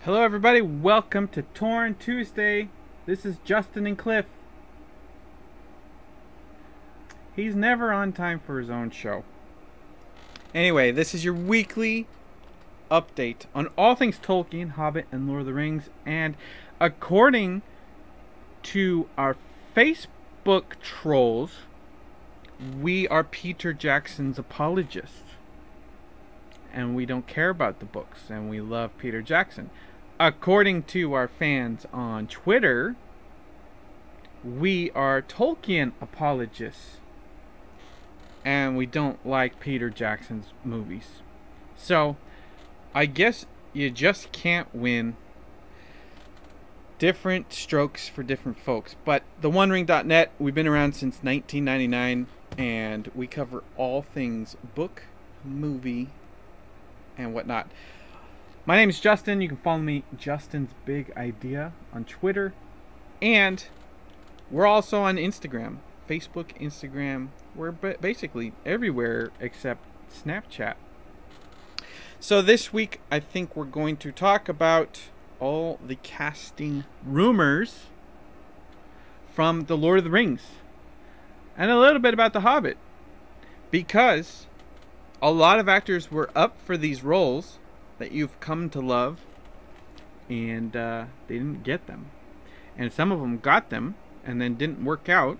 Hello everybody, welcome to Torn Tuesday. This is Justin and Cliff. He's never on time for his own show. Anyway, this is your weekly update on all things Tolkien, Hobbit, and Lord of the Rings. And according to our Facebook trolls, we are Peter Jackson's apologists. And we don't care about the books, and we love Peter Jackson. According to our fans on Twitter, we are Tolkien apologists, and we don't like Peter Jackson's movies. So, I guess you just can't win. Different strokes for different folks. But theonering.net, we've been around since 1999, and we cover all things book, movie, and whatnot. My name is Justin. You can follow me, Justin's Big Idea, on Twitter. And we're also on Instagram. Facebook, Instagram. We're basically everywhere except Snapchat. So this week, I think we're going to talk about all the casting rumors from The Lord of the Rings. And a little bit about The Hobbit. Because a lot of actors were up for these roles that you've come to love, and they didn't get them. And some of them got them, and then didn't work out,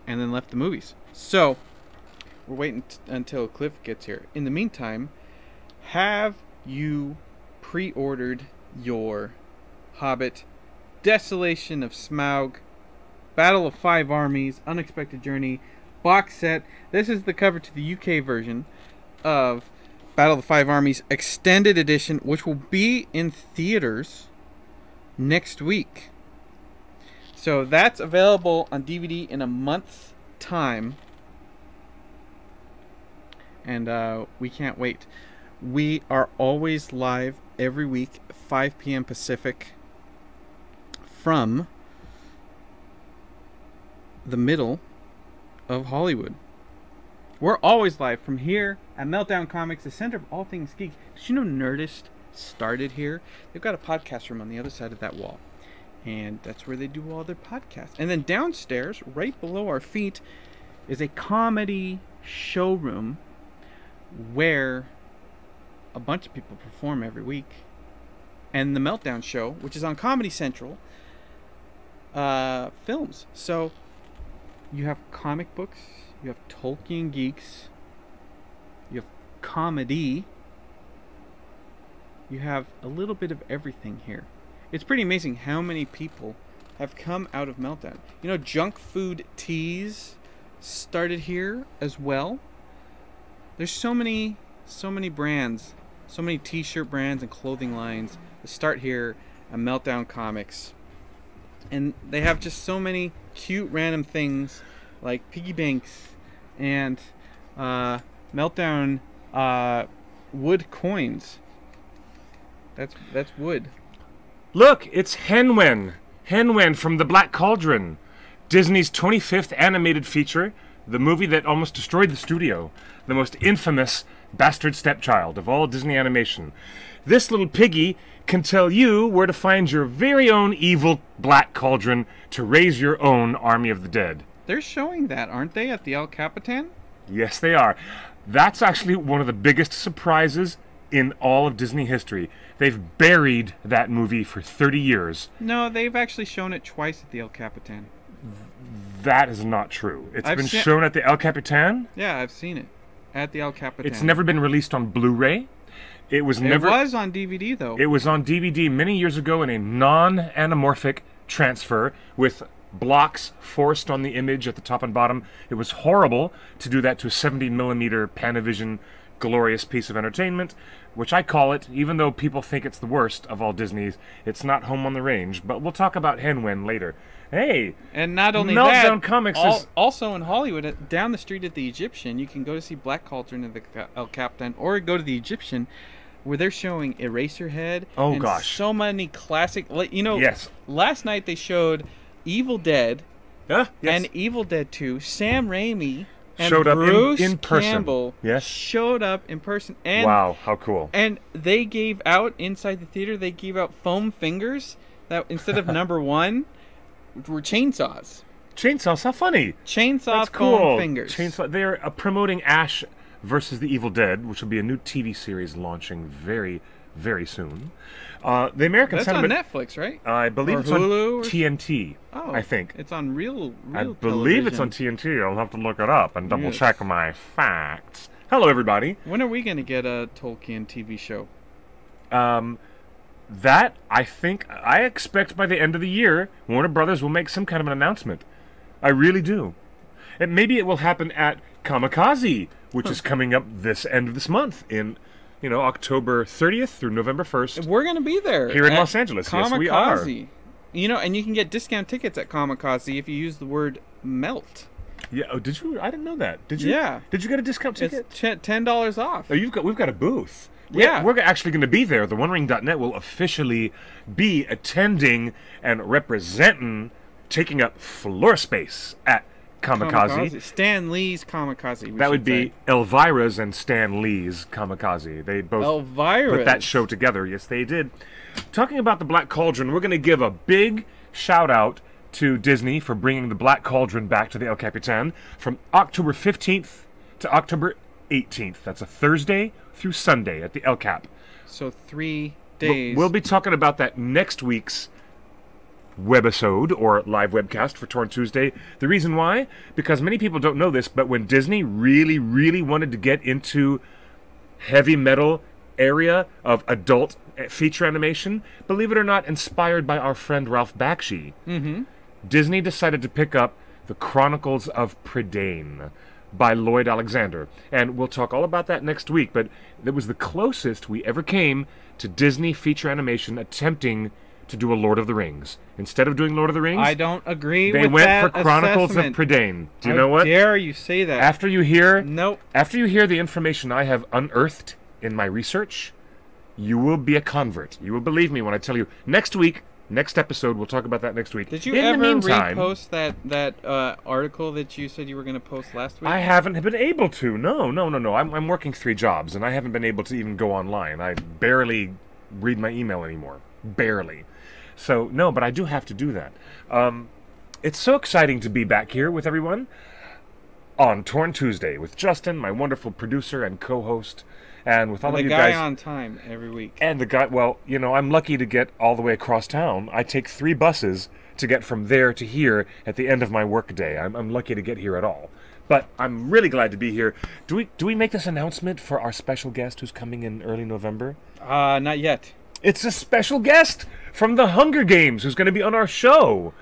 and then left the movies. So, we're waiting until Cliff gets here. In the meantime, have you pre-ordered your Hobbit, Desolation of Smaug, Battle of Five Armies, Unexpected Journey box set? This is the cover to the UK version of Battle of the Five Armies Extended Edition, which will be in theaters next week. So that's available on DVD in a month's time. And we can't wait. We are always live every week, 5 p.m. Pacific, from the middle of Hollywood. We're always live from here at Meltdown Comics, the center of all things geek. Did you know Nerdist started here? They've got a podcast room on the other side of that wall, and that's where they do all their podcasts. And then downstairs, right below our feet, is a comedy showroom where a bunch of people perform every week. And the Meltdown Show, which is on Comedy Central, films. So you have comic books, you have Tolkien geeks, you have comedy, you have a little bit of everything here. It's pretty amazing how many people have come out of Meltdown. You know, Junk Food Teas started here as well. There's so many brands, so many t-shirt brands and clothing lines that start here at Meltdown Comics. And they have just so many cute random things like piggy banks and Meltdown wood coins. That's wood. Look, it's Henwen. Henwen from The Black Cauldron. Disney's 25th animated feature, the movie that almost destroyed the studio. The most infamous bastard stepchild of all Disney animation. This little piggy can tell you where to find your very own evil Black Cauldron to raise your own army of the dead. They're showing that, aren't they, at the El Capitan? Yes, they are. That's actually one of the biggest surprises in all of Disney history. They've buried that movie for 30 years. No, they've actually shown it twice at the El Capitan. That is not true. It's been shown at the El Capitan? Yeah, I've seen it at the El Capitan. It's never been released on Blu-ray. It was on DVD, though. It was on DVD many years ago in a non-anamorphic transfer with blocks forced on the image at the top and bottom. It was horrible to do that to a 70mm Panavision glorious piece of entertainment, which I call it, even though people think it's the worst of all Disney's. It's not Home on the Range, but we'll talk about Henwen later. Hey! And not only Meltdown Comics is also in Hollywood, down the street at the Egyptian, you can go to see Black Cauldron at the El Capitan, or go to the Egyptian, where they're showing Eraserhead. Oh, and gosh. So many classic... You know, yes. Last night they showed Evil Dead yes. and Evil Dead 2. Sam Raimi And showed up Bruce in person. Campbell Yes. showed up in person. And, Wow, how cool. And they gave out, inside the theater, they gave out foam fingers that instead of number 1 were chainsaws. Chainsaws, how funny. Chainsaw That's foam cool. fingers. Chainsaw. They're promoting Ash versus the Evil Dead, which will be a new TV series launching very, very soon. The American That's sentiment. on Netflix, right? I believe Or it's Hulu on TNT. Oh, I think. it's on real I believe it's on TNT. I'll have to look it up and double check my facts. Hello, everybody. When are we going to get a Tolkien TV show? That, I expect by the end of the year, Warner Brothers will make some kind of an announcement. I really do. And maybe it will happen at Kamikaze, which is coming up this end of this month in, October 30th through November 1st. We're going to be there. Here in Los Angeles. Yes, we are. And you can get discount tickets at Kamikaze if you use the word melt. Yeah. Oh, did you? I didn't know that. Did you? Yeah. Did you get a discount ticket? It's $10 off. Oh, we've got a booth. Yeah. We're actually going to be there. The OneRing.net will officially be attending and representing, taking up floor space at Kamikaze. Stan Lee's Kamikaze. That would be Elvira's and Stan Lee's Kamikaze. They both put that show together. Yes, they did. Talking about the Black Cauldron, we're going to give a big shout out to Disney for bringing the Black Cauldron back to the El Capitan from October 15th to October 18th. That's a Thursday through Sunday at the El Cap. So 3 days. We'll be talking about that next week's webisode or live webcast for Torn Tuesday. The reason why? Because many people don't know this, but when Disney really, really wanted to get into heavy metal area of adult feature animation, believe it or not, inspired by our friend Ralph Bakshi, Disney decided to pick up The Chronicles of Prydain by Lloyd Alexander. And we'll talk all about that next week, but it was the closest we ever came to Disney feature animation attempting to do a Lord of the Rings. Instead of doing Lord of the Rings, I don't agree they with went that for Chronicles assessment. of Prydain. Do you How know what? dare you say that? After you hear Nope. After you hear the information I have unearthed in my research, you will be a convert. You will believe me when I tell you. Next week, next episode, we'll talk about that next week. Did you in ever the meantime, repost that article that you said you were going to post last week? I haven't been able to. No. I'm working 3 jobs, and I haven't been able to even go online. I barely read my email anymore. Barely. So, no, but I do have to do that. It's so exciting to be back here with everyone on Torn Tuesday with Justin, my wonderful producer and co-host, and with all of you guys. The guy on time every week. And the guy, well, I'm lucky to get all the way across town. I take 3 buses to get from there to here at the end of my work day. I'm lucky to get here at all. But I'm really glad to be here. Do we make this announcement for our special guest who's coming in early November? Not yet. It's a special guest from the Hunger Games who's going to be on our show.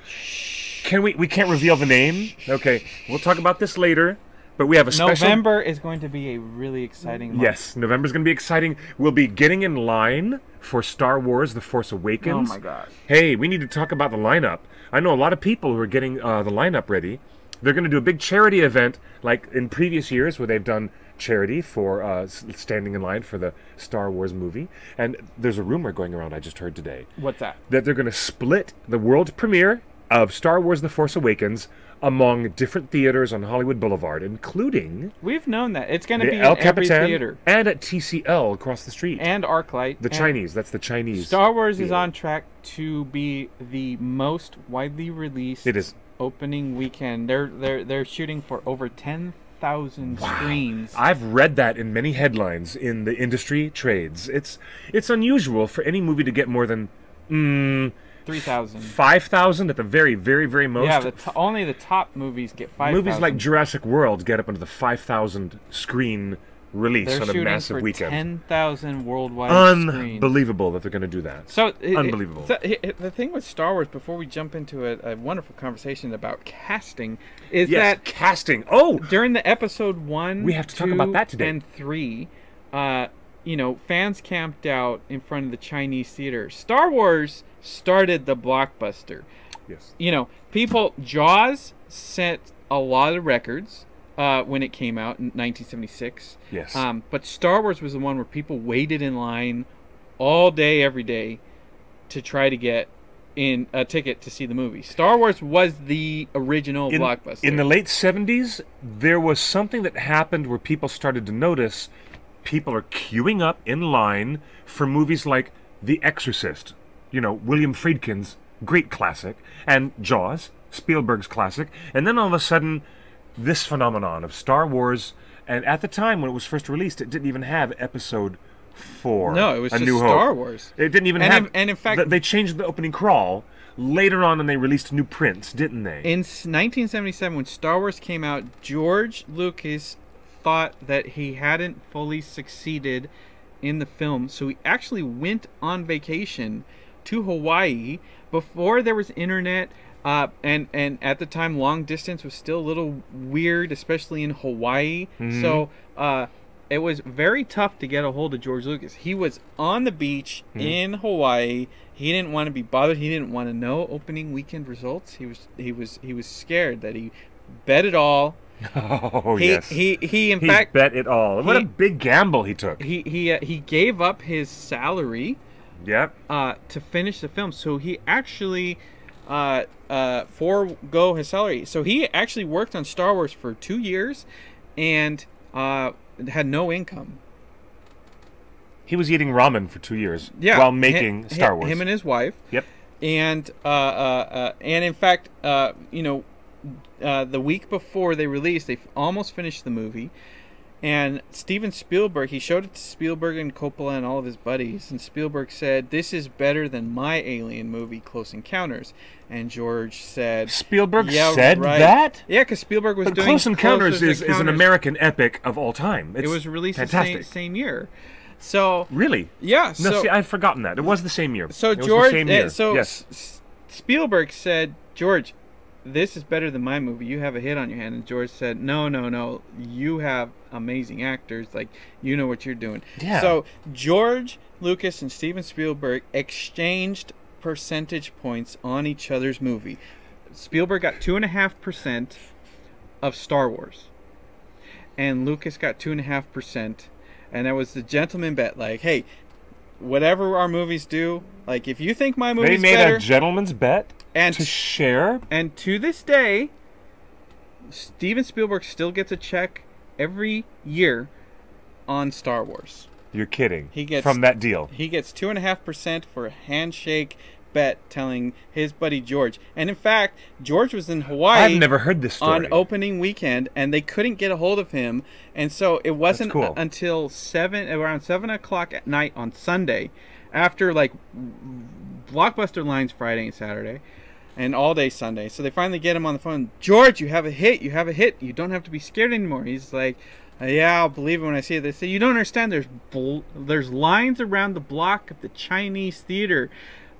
Can we can't reveal the name? Okay, we'll talk about this later. But we have a special... November is going to be a really exciting month. Yes, November's going to be exciting. We'll be getting in line for Star Wars The Force Awakens. Oh my god. Hey, we need to talk about the lineup. I know a lot of people who are getting the lineup ready. They're going to do a big charity event like in previous years where they've done charity for standing in line for the Star Wars movie. And there's a rumor going around I just heard today. What's that? That they're going to split the world premiere of Star Wars The Force Awakens among different theaters on Hollywood Boulevard, including... We've known that. It's going to be in El every Capitan theater. And at TCL across the street. And ArcLight. The Chinese. That's the Chinese. Star Wars theater. is on track to be the most widely released It is. opening weekend. They're shooting for over 10,000 screens. I've read that in many headlines in the industry trades. It's unusual for any movie to get more than 3,000. 5,000 at the very, very, very most. Yeah, only the top movies get 5,000. Movies like Jurassic World get up into the 5,000 screen release on a massive weekend. 10,000 worldwide screens. Unbelievable that they're going to do that. So unbelievable. The thing with Star Wars, before we jump into a wonderful conversation about casting, is that casting. Oh, during the episode 1, we have to 2, talk about that today. And 3, fans camped out in front of the Chinese theater. Star Wars started the blockbuster. Yes. Jaws set a lot of records when it came out in 1976. Yes. But Star Wars was the one where people waited in line all day, every day, to try to get in a ticket to see the movie. Star Wars was the original blockbuster. In the late 70s, there was something that happened where people started to notice people are queuing up in line for movies like The Exorcist, you know, William Friedkin's great classic, and Jaws, Spielberg's classic, and then all of a sudden, this phenomenon of Star Wars, and at the time when it was first released, it didn't even have Episode 4. No, it was A just New Star Hope. Wars. It didn't even have... and in fact... They changed the opening crawl later on and they released new prints, didn't they? In 1977, when Star Wars came out, George Lucas thought that he hadn't fully succeeded in the film, so he actually went on vacation to Hawaii before there was internet, and at the time long distance was still a little weird, especially in Hawaii. So it was very tough to get a hold of George Lucas. He was on the beach in Hawaii. He didn't want to be bothered. He didn't want to know opening weekend results. He was scared that he bet it all. Oh, yes. He in fact bet it all. What a big gamble he took. He gave up his salary. Yep. To finish the film, so he actually forego his salary. So he actually worked on Star Wars for 2 years, and had no income. He was eating ramen for 2 years while making Star Wars. Him and his wife. Yep. And in fact, you know, the week before they released, they almost finished the movie. And Steven Spielberg, he showed it to Spielberg and Coppola and all of his buddies. And Spielberg said, "This is better than my Alien movie, Close Encounters." And George said... Spielberg yeah, said right. that? Yeah, because Spielberg was doing... Close Encounters is an American epic of all time. It was released fantastic. the same year. So... Really? Yeah. No, see, I've forgotten that. It was the same year. So it was George... the same year. So yes. Spielberg said, "George, this is better than my movie. You have a hit on your hand." And George said, no, you have amazing actors. Like, you know what you're doing. Yeah. So George Lucas and Steven Spielberg exchanged percentage points on each other's movie. Spielberg got 2.5% of Star Wars, and Lucas got 2.5%, and that was the gentleman bet. Like, hey, whatever our movies do, like, if you think my movie's better... They made better, a gentleman's bet and to share? And to this day, Steven Spielberg still gets a check every year on Star Wars. You're kidding. He gets, from that deal. He gets 2.5% for a handshake bet telling his buddy George. And in fact, George was in Hawaii. I've never heard this story. On opening weekend, and they couldn't get a hold of him. And so it wasn't until around 7 o'clock at night on Sunday, after like blockbuster lines Friday and Saturday, and all day Sunday. So they finally get him on the phone. "George, you have a hit. You have a hit. You don't have to be scared anymore." He's like, "Yeah, I'll believe it when I see it." They say, "You don't understand. There's lines around the block of the Chinese theater.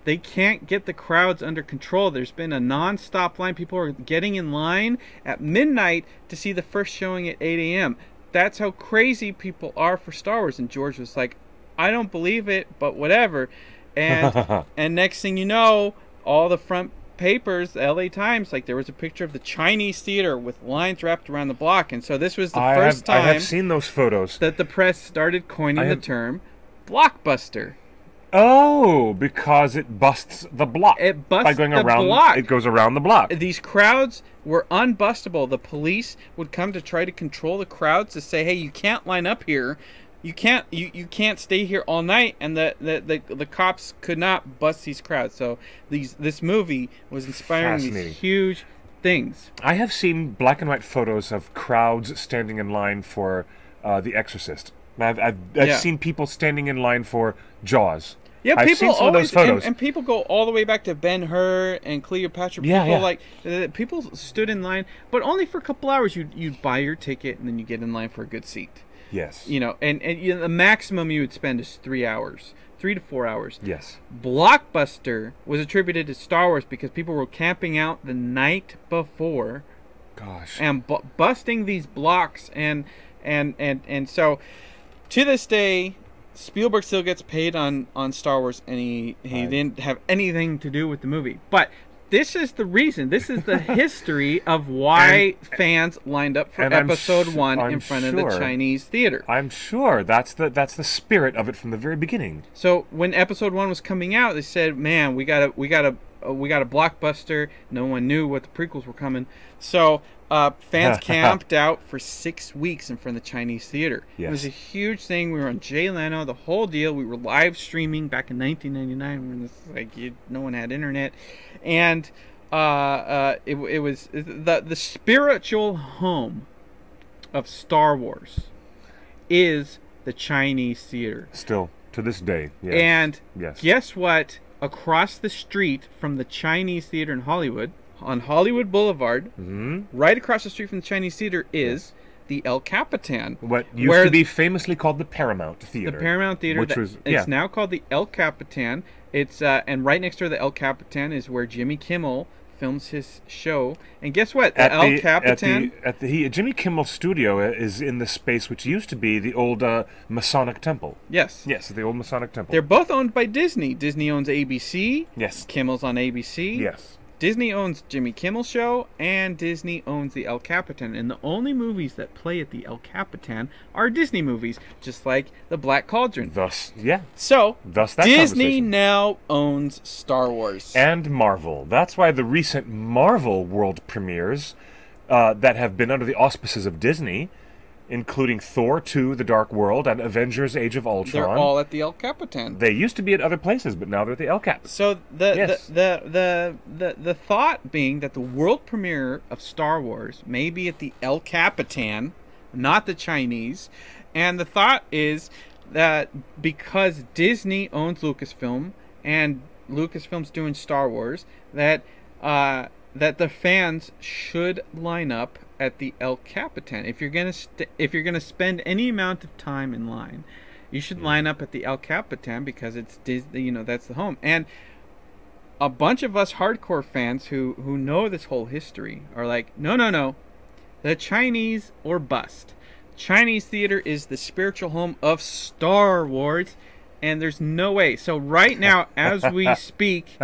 They can't get the crowds under control. There's been a non-stop line. People are getting in line at midnight to see the first showing at 8 a.m. That's how crazy people are for Star Wars." And George was like, "I don't believe it, but whatever." And and next thing you know, all the front papers, the LA Times, like, there was a picture of the Chinese theater with lines wrapped around the block. And so this was the first time I have seen those photos that the press started coining the term blockbuster. Oh, because it busts the block. It busts by going the around, block. It goes around the block. These crowds were unbustable. The police would come to try to control the crowds, to say, "Hey, you can't line up here. You can't stay here all night," and the cops could not bust these crowds. So this movie was inspiring these huge things. I have seen black and white photos of crowds standing in line for The Exorcist. I've seen people standing in line for Jaws. Yeah, I've people seen some always, of those photos. and people go all the way back to Ben-Hur and Cleopatra. People like people stood in line, but only for a couple hours. You'd buy your ticket and then you get in line for a good seat. Yes. You know, and the maximum you would spend is 3 hours. 3 to 4 hours. Yes. Blockbuster was attributed to Star Wars because people were camping out the night before. Gosh. And busting these blocks, and so to this day, Spielberg still gets paid on Star Wars, and he didn't have anything to do with the movie. But this is the reason. This is the history of why fans lined up for Episode 1 in front of the Chinese theater. I'm sure that's the spirit of it from the very beginning. So when Episode 1 was coming out, they said, "Man, we gotta we got a blockbuster. No one knew what the prequels were coming. So fans camped out for 6 weeks in front of the Chinese theater. Yes. It was a huge thing. We were on Jay Leno, the whole deal. We were live streaming back in 1999 when no one had internet. And it was the spiritual home of Star Wars is the Chinese theater. Still, to this day. Yes. And yes. Guess what? Across the street from the Chinese theater in Hollywood, on Hollywood Boulevard, right across the street from the Chinese theater is the El Capitan. What used to be famously called the Paramount Theater. The Paramount Theater. Which was, it's now called the El Capitan. It's and right next to the El Capitan is where Jimmy Kimmel films his show. And guess what? The El Capitan. Jimmy Kimmel's studio is in the space which used to be the old Masonic Temple. Yes. Yes, the old Masonic Temple. They're both owned by Disney. Disney owns ABC. Yes. Kimmel's on ABC. Yes. Disney owns Jimmy Kimmel's show, and Disney owns the El Capitan. And the only movies that play at the El Capitan are Disney movies, just like The Black Cauldron. Thus, yeah. So, that Disney now owns Star Wars. And Marvel. That's why the recent Marvel world premieres that have been under the auspices of Disney, including Thor 2, The Dark World, and Avengers Age of Ultron. They're all at the El Capitan. They used to be at other places, but now they're at the El Capitan. So the thought being that the world premiere of Star Wars may be at the El Capitan, not the Chinese, and the thought is that because Disney owns Lucasfilm and Lucasfilm's doing Star Wars, that the fans should line up at the El Capitan. If you're gonna spend any amount of time in line, you should line up at the El Capitan because it's Disney. That's the home. And a bunch of us hardcore fans who know this whole history are like, no, the Chinese or bust. Chinese theater is the spiritual home of Star Wars, and there's no way. So right now, as we speak,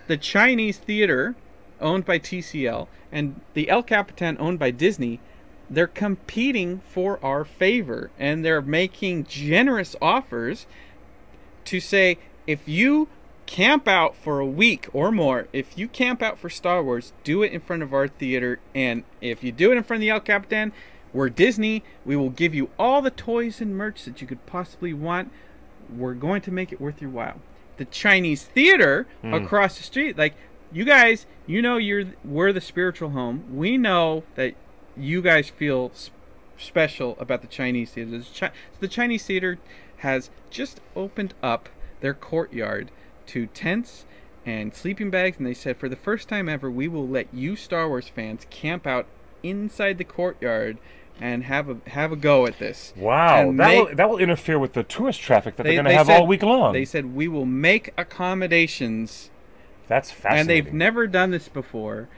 the Chinese theater, owned by TCL, and the El Capitan, owned by Disney, they're competing for our favor, and they're making generous offers to say, if you camp out for a week or more, if you camp out for Star Wars, do it in front of our theater, and if you do it in front of the El Capitan, we're Disney, we will give you all the toys and merch that you could possibly want. We're going to make it worth your while. The Chinese theater across the street, like, you guys, we're the spiritual home. We know that you guys feel special about the Chinese theater. The Chinese theater has just opened up their courtyard to tents and sleeping bags, and they said, for the first time ever, we will let you Star Wars fans camp out inside the courtyard and have a go at this. Wow, that will interfere with the tourist traffic that they're going to have all week long. They said, we will make accommodations. That's fascinating. And they've never done this before,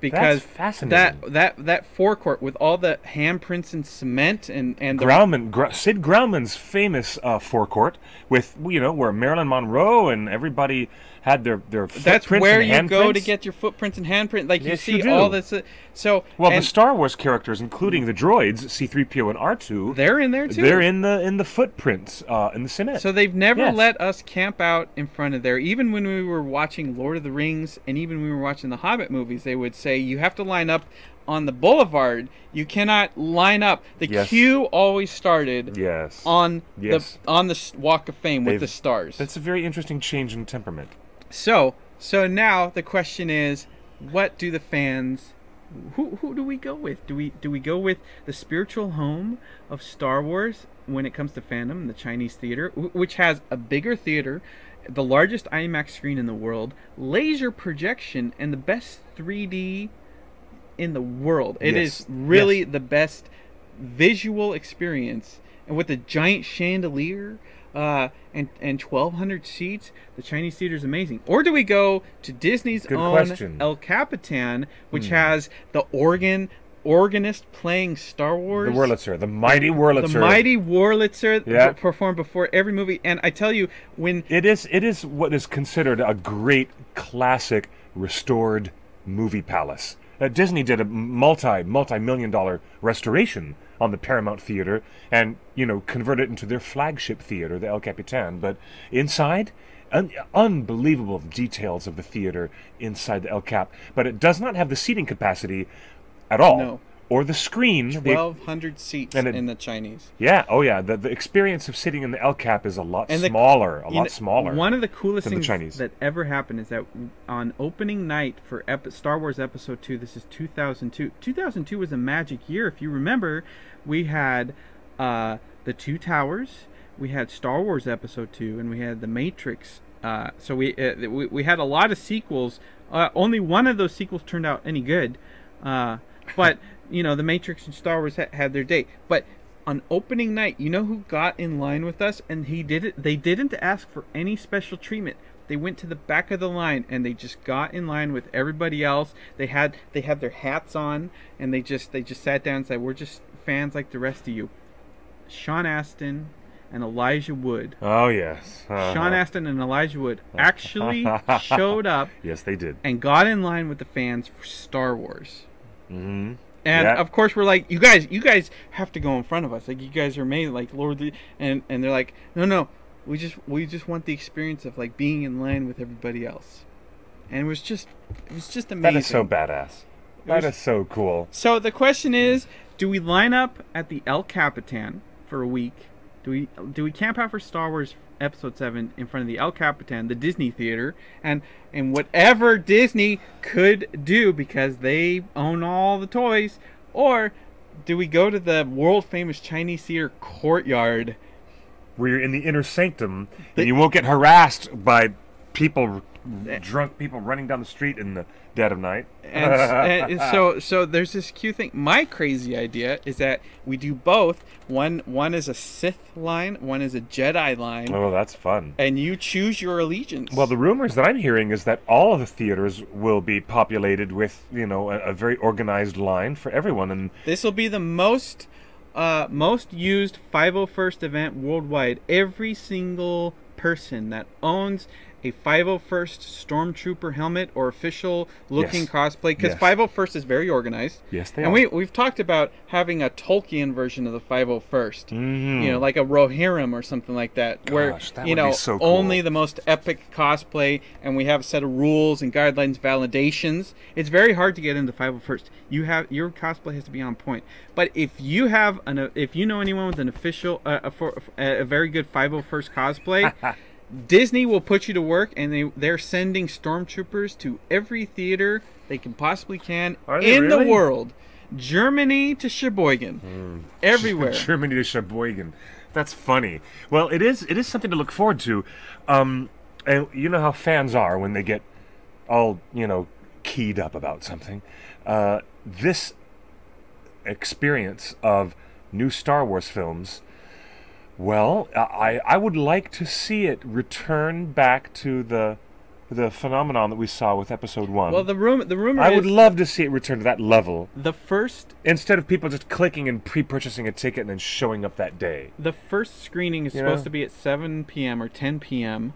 because that's fascinating. that forecourt with all the handprints and cement and Sid Grauman's famous forecourt with where Marilyn Monroe and everybody had their footprints. That's where and you handprints. Go to get your footprints and handprint. Like, yes, you see all this. The Star Wars characters, including the droids C-3PO and R2, they're in there too. They're in the footprints in the cement. So they've never let us camp out in front of there. Even when we were watching Lord of the Rings, and even when we were watching the Hobbit movies, they would say you have to line up on the boulevard. You cannot line up. The queue always started on the Walk of Fame with the stars. That's a very interesting change in temperament. So now the question is, what do the fans? Who do we go with? Do we go with the spiritual home of Star Wars when it comes to fandom, the Chinese theater, which has a bigger theater, the largest IMAX screen in the world, laser projection, and the best 3D in the world? It is really the best visual experience, and with a giant chandelier and 1,200 seats, the Chinese theater is amazing. Or do we go to Disney's own El Capitan, which has the organist playing Star Wars, the mighty Wurlitzer, performed before every movie? And I tell you, when it is what is considered a great classic restored movie palace. Disney did a multi-million-dollar restoration on the Paramount Theater and, converted it into their flagship theater, the El Capitan. But inside, unbelievable details of the theater inside the El Cap, but it does not have the seating capacity at all. No. Or the screen. 1,200 seats in the Chinese. Yeah, oh yeah. The experience of sitting in the El Cap is a lot smaller. One of the coolest things that ever happened is that on opening night for Star Wars Episode 2, this is 2002. 2002 was a magic year. If you remember, we had the Two Towers, we had Star Wars Episode 2, and we had The Matrix. So we had a lot of sequels. Only one of those sequels turned out any good. But you know, The Matrix and Star Wars had their day. But on opening night, you know who got in line with us? And they didn't ask for any special treatment. They went to the back of the line and they just got in line with everybody else. They had their hats on and they just sat down and said, "We're just fans like the rest of you." Sean Astin and Elijah Wood. Oh yes. Sean Astin and Elijah Wood actually showed up. Yes, they did. And got in line with the fans for Star Wars. Mm-hmm. And of course we're like, you guys have to go in front of us. Like, you guys are made like Lord, and they're like, no, we just want the experience of like being in line with everybody else. And it was just amazing. That is so badass. That is so cool. So the question is, do we line up at the El Capitan for a week? Do we camp out for Star Wars Episode 7 in front of the El Capitan, the Disney theater, and whatever Disney could do because they own all the toys? Or do we go to the world famous Chinese theater courtyard where you're in the inner sanctum and you won't get harassed by drunk people running down the street in the dead of night? And so there's this cute thing. My crazy idea is that we do both. One is a Sith line, one is a Jedi line. Oh, that's fun. And you choose your allegiance. Well, the rumors that I'm hearing is that all of the theaters will be populated with, you know, a very organized line for everyone, and this will be the most used 501st event worldwide. Every single person that owns a 501st Stormtrooper helmet or official looking cosplay, because 501st is very organized. Yes, they are. And we've talked about having a Tolkien version of the 501st. Mm-hmm. You know, like a Rohirrim or something like that. Gosh, where that would be so cool. Only the most epic cosplay, and we have a set of rules and guidelines, validations. It's very hard to get into 501st. Your cosplay has to be on point. But if you know anyone with an official a very good 501st cosplay, Disney will put you to work, and they're sending stormtroopers to every theater they can possibly can in the world. Germany to Sheboygan, everywhere. Germany to Sheboygan. That's funny. Well, it is something to look forward to. And you know how fans are when they get all, you know, keyed up about something. This experience of new Star Wars films, well, I would like to see it return back to the phenomenon that we saw with Episode 1. Well, the rumor I would love to see it return to that level. The first, instead of people just clicking and pre-purchasing a ticket and then showing up that day. The first screening is supposed to be at 7 p.m. or 10 p.m.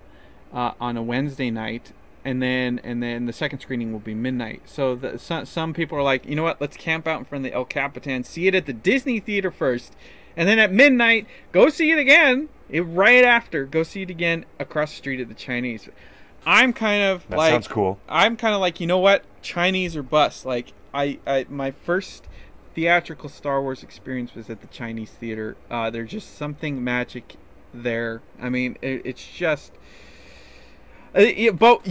On a Wednesday night, and then the second screening will be midnight. So some people are like, you know what? Let's camp out in front of the El Capitan, see it at the Disney theater first. And then at midnight, go see it again. Right after, go see it again across the street at the Chinese. I'm kind of that sounds cool. I'm kind of like, you know what? Chinese or bust. Like my first theatrical Star Wars experience was at the Chinese theater. There's just something magic there. I mean, it's just. But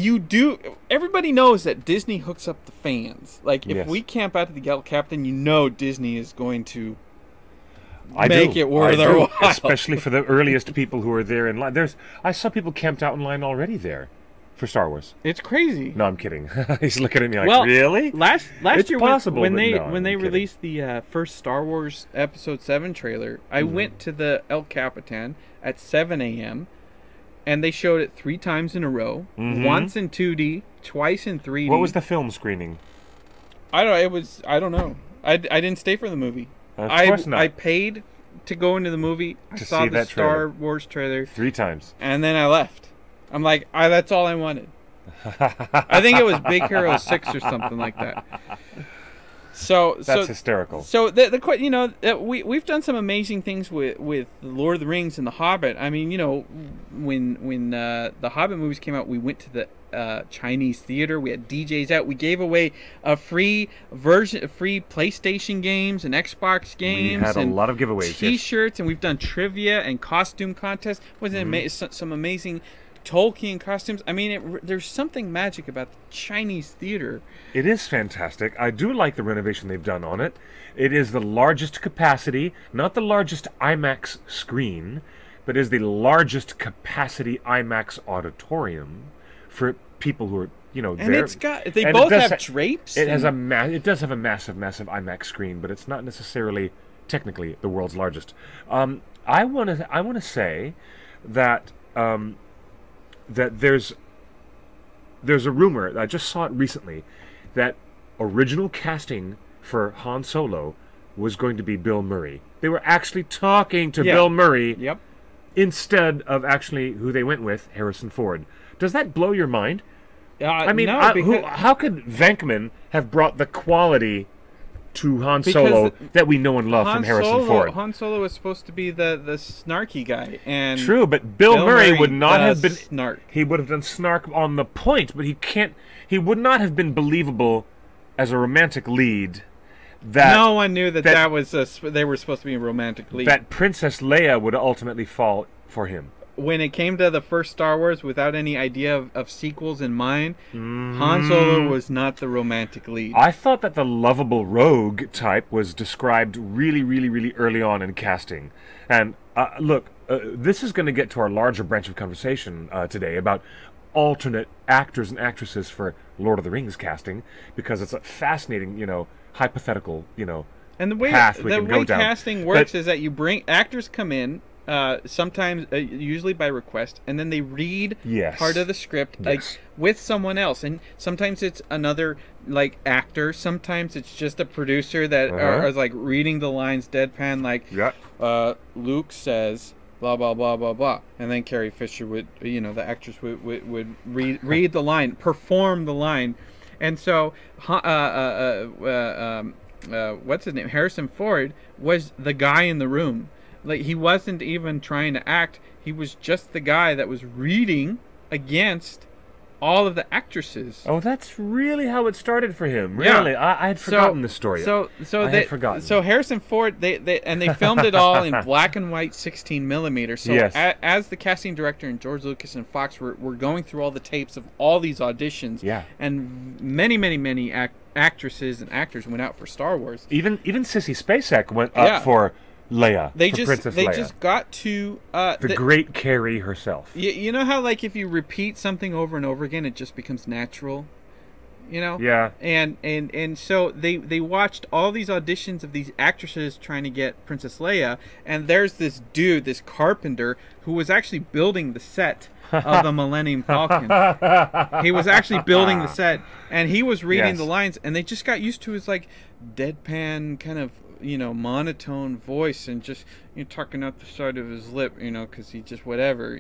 everybody knows that Disney hooks up the fans. Like, if we camp out at the El Capitan, you know Disney is going to make it worth their while. Especially for the earliest people who are there in line. I saw people camped out in line already there for Star Wars. It's crazy. No, I'm kidding. He's looking at me like, really? Last year possible, when they released the first Star Wars Episode 7 trailer, I went to the El Capitan at 7 a.m. and they showed it 3 times in a row. Once in 2D, twice in 3D. What was the film screening? I don't know. I didn't stay for the movie. Of course not. I paid to go into the movie. I saw the Star Wars trailer 3 times. And then I left. I'm like, that's all I wanted. I think it was Big Hero 6 or something like that. That's hysterical. So we've done some amazing things with Lord of the Rings and the Hobbit. I mean, when the Hobbit movies came out, we went to the Chinese theater. We had DJs out. We gave away a free PlayStation games and Xbox games. We had a and lot of giveaways. T-shirts, and we've done trivia and costume contests. Wasn't it some amazing Tolkien costumes? I mean, there's something magic about the Chinese theater. It is fantastic. I do like the renovation they've done on it. It is the largest capacity, not the largest IMAX screen, but is the largest capacity IMAX auditorium for people who are, and it's got, they both have drapes. It has it does have a massive IMAX screen, but it's not necessarily technically the world's largest. I want to say that that there's a rumor, I just saw it recently, that original casting for Han Solo was going to be Bill Murray. They were actually talking to Bill Murray instead of actually who they went with, Harrison Ford. Does that blow your mind? I mean, no, how could Venkman have brought the quality to Han Solo that we know and love from Harrison Ford? Han Solo was supposed to be the snarky guy, and true, but Bill Murray would not have been snark. He would have done snark on the point, but he would not have been believable as a romantic lead. That no one knew that was they were supposed to be a romantic lead. That Princess Leia would ultimately fall for him. When it came to the first Star Wars, without any idea of sequels in mind, Han Solo was not the romantic lead. I thought that the lovable rogue type was described really, really, really early on in casting. And look, this is going to get to our larger branch of conversation today about alternate actors and actresses for Lord of the Rings casting, because it's a fascinating, hypothetical, and the way path we can go down. Casting works is that you bring actors come in. Sometimes, usually by request, and then they read part of the script with someone else, and sometimes it's another actor. Sometimes it's just a producer that is reading the lines deadpan, Luke says blah blah blah blah blah, and then Carrie Fisher would, the actress would read the line, perform the line, and so what's his name? Harrison Ford was the guy in the room. He wasn't even trying to act. He was just the guy that was reading against all of the actresses. Oh, that's really how it started for him. Really, I had forgotten the story. I had forgotten. So Harrison Ford, they filmed it all in black and white, 16mm. So as the casting director and George Lucas and Fox were going through all the tapes of all these auditions, and many actresses and actors went out for Star Wars. Even Sissy Spacek went up for Leia. They Leia. just got to the great Carrie herself. You know how if you repeat something over and over again, it just becomes natural. Yeah. And so they watched all these auditions of these actresses trying to get Princess Leia, and there's this dude, this carpenter, who was actually building the set of the Millennium Falcon. He was actually building the set, and he was reading the lines, and they just got used to his deadpan kind of monotone voice, and just talking out the side of his lip, because he just whatever.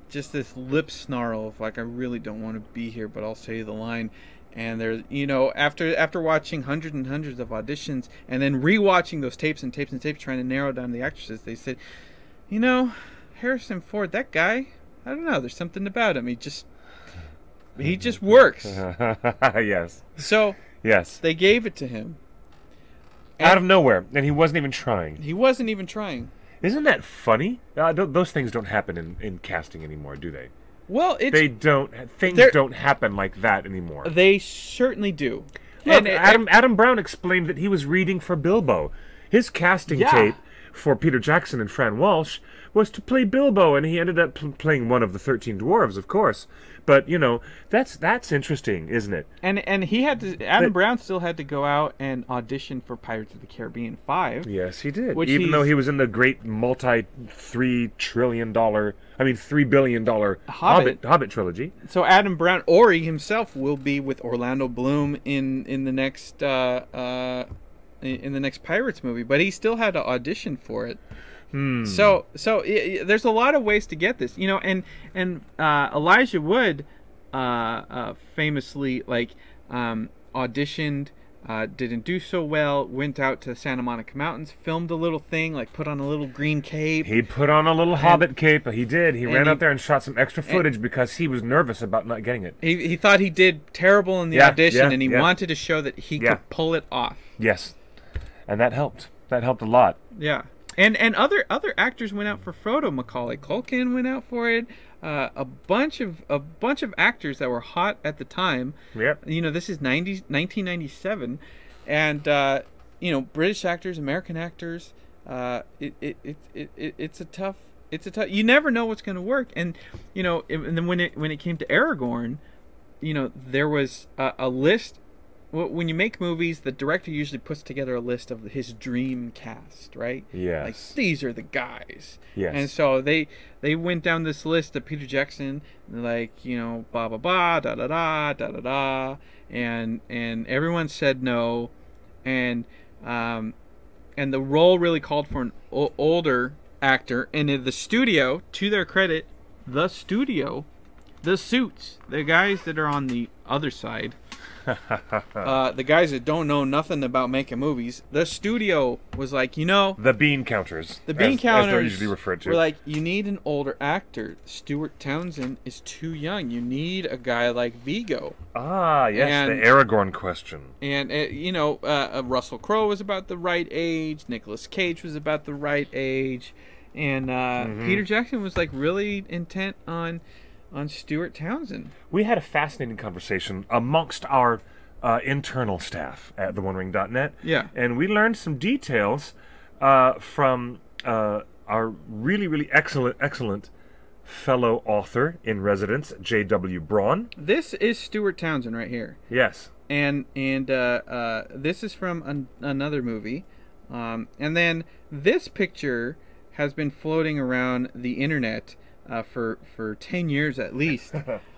Just this lip snarl of I really don't want to be here, but I'll say the line. And there's after watching hundreds and hundreds of auditions, and then rewatching those tapes and tapes and tapes, trying to narrow down the actresses, they said, Harrison Ford, that guy, I don't know, there's something about him. He just works. Yes. So they gave it to him. Out of nowhere, and he wasn't even trying. Isn't that funny? Those things don't happen in casting anymore, do they? Well, things don't happen like that anymore. They certainly do. Look, Adam Brown explained that he was reading for Bilbo. His casting tape for Peter Jackson and Fran Walsh was to play Bilbo, and he ended up playing one of the 13 dwarves, of course. But that's interesting, isn't it? And he had to. Adam Brown still had to go out and audition for Pirates of the Caribbean 5. Yes, he did. Even though he was in the great $3 billion Hobbit trilogy. So Adam Brown, Ori himself, will be with Orlando Bloom in the next Pirates movie, but he still had to audition for it. So there's a lot of ways to get this, and Elijah Wood famously auditioned Didn't do so well. Went out to the Santa Monica Mountains, filmed a little thing, like put on a little green cape. He put on a little Hobbit cape. He did. He ran out there and shot some extra footage because he was nervous about not getting it. He thought he did terrible in the audition, and he wanted to show that he could pull it off. Yes, and that helped. That helped a lot. Yeah, and other actors went out for Frodo. Macaulay Culkin went out for it. A bunch of actors that were hot at the time. Yep. You know, this is 1997, and British actors, American actors. It's a tough. You never know what's going to work, and and then when it came to Aragorn, there was a list. When you make movies, the director usually puts together a list of his dream cast, right? Yes. Like, these are the guys. Yes. And so they went down this list of Peter Jackson, like, blah, blah, blah, da, da, da, da, da, da. And everyone said no. And the role really called for an older actor. And in the studio, to their credit, the suits, the guys that are on the other side, the guys that don't know nothing about making movies, the studio was like, the bean counters. The bean counters, as they're usually referred to. Were like, you need an older actor. Stuart Townsend is too young. You need a guy like Viggo. Ah, yes, the Aragorn question. And Russell Crowe was about the right age. Nicolas Cage was about the right age, and Peter Jackson was like really intent on Stuart Townsend. We had a fascinating conversation amongst our internal staff at theonering.net. Yeah. And we learned some details from our really, really excellent fellow author in residence, J.W. Braun. This is Stuart Townsend right here. Yes. And this is from another movie. And then this picture has been floating around the internet for 10 years at least,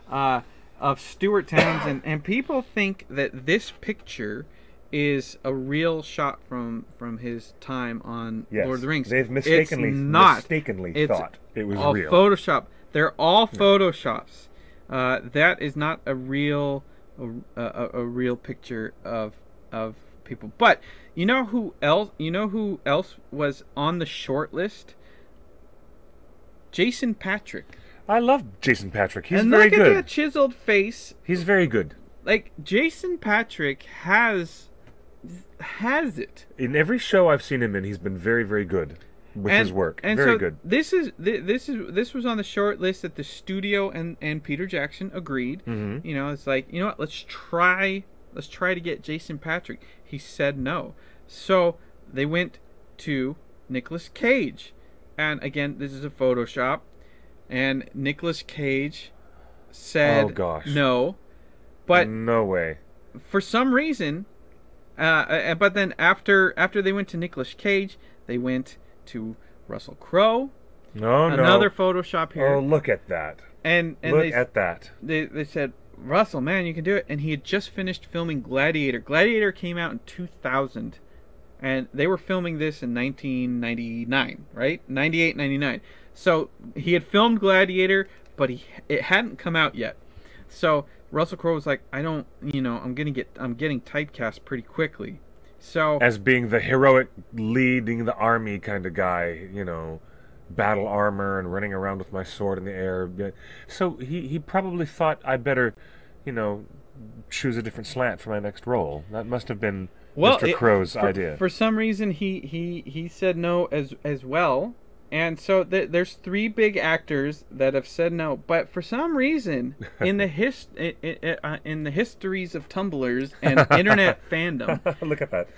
of Stuart Townsend, and people think that this picture is a real shot from his time on Lord of the Rings. They've mistakenly thought it was real. Photoshop. They're all Photoshops. That is not a real picture of people. But you know who else was on the short list? Jason Patric. I love Jason Patric. He's and very good. good. Look at that chiseled face. He's very good. Like, Jason Patric has it. In every show I've seen him in, he's been very, very good with his work. And very so good. This was on the short list that the studio and Peter Jackson agreed. Mm-hmm. It's like, you know what? Let's try to get Jason Patric. He said no. So they went to Nicolas Cage. And again, this is a Photoshop. And Nicolas Cage said no. But no way. For some reason, but then after they went to Nicolas Cage, they went to Russell Crowe. Another Photoshop here. Oh, look at that. And look at that. They said, Russell, man, you can do it. And he had just finished filming Gladiator. Gladiator came out in 2000. And they were filming this in 1999, right? 98, 99. So he had filmed Gladiator, but it hadn't come out yet. So Russell Crowe was like, I'm getting typecast pretty quickly. So as being the heroic leading the army kind of guy, battle armor and running around with my sword in the air. So he probably thought I better, choose a different slant for my next role. That must have been Mr. Crowe's idea. For some reason, he said no as well, and so there's three big actors that have said no. But for some reason, in the histories of Tumblrs and internet fandom, look at that.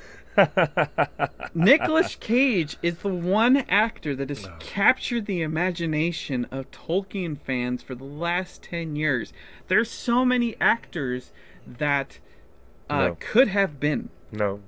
Nicolas Cage is the one actor that has captured the imagination of Tolkien fans for the last 10 years. There's so many actors that could have been. No.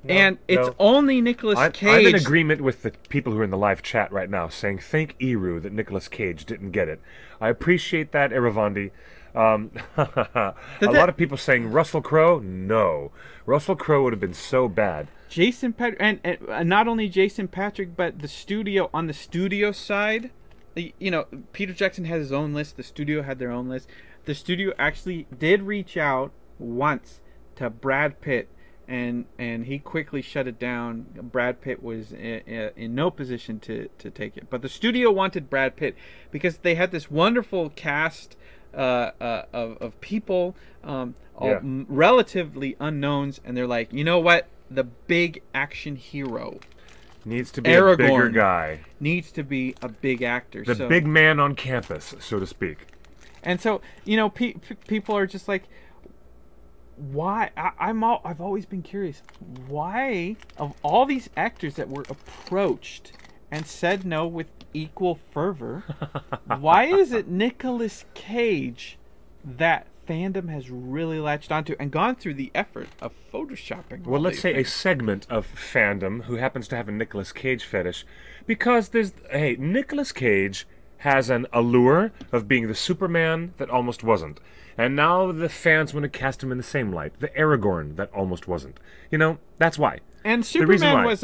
And it's only Nicolas Cage. I'm in agreement with the people who are in the live chat right now saying, thank Eru that Nicolas Cage didn't get it. I appreciate that, Eravandi. A lot of people saying Russell Crowe? No. Russell Crowe would have been so bad. Jason Patric, and not only Jason Patric, but the studio, on the studio side, Peter Jackson has his own list. The studio had their own list. The studio actually did reach out once to Brad Pitt and he quickly shut it down. Brad Pitt was in no position to take it, but the studio wanted Brad Pitt because they had this wonderful cast of people, relatively unknowns, and they're like, you know what, the big action hero needs to be Aragorn a bigger guy. Needs to be a big actor. The big man on campus, so to speak. And so, people are just like, why? I've always been curious. Why, of all these actors that were approached and said no with equal fervor, why is it Nicolas Cage that fandom has really latched onto and gone through the effort of photoshopping? Well, let's say a segment of fandom who happens to have a Nicolas Cage fetish, because Nicolas Cage has an allure of being the Superman that almost wasn't, and now the fans want to cast him in the same light, the Aragorn that almost wasn't. That's why. And Superman was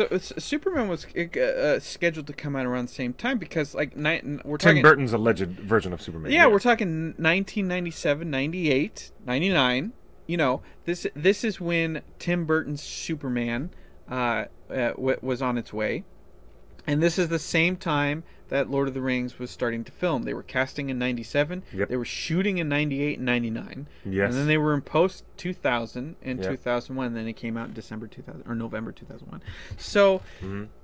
scheduled to come out around the same time because, we're talking Tim Burton's alleged version of Superman. Yeah, we're talking 1997, 98, 99. This is when Tim Burton's Superman was on its way, and this is the same time that Lord of the Rings was starting to film. They were casting in 97. Yep. They were shooting in 98 and 99. Yes. And then they were in post 2000 and Yep. 2001. And then it came out in December 2000 or November 2001. So,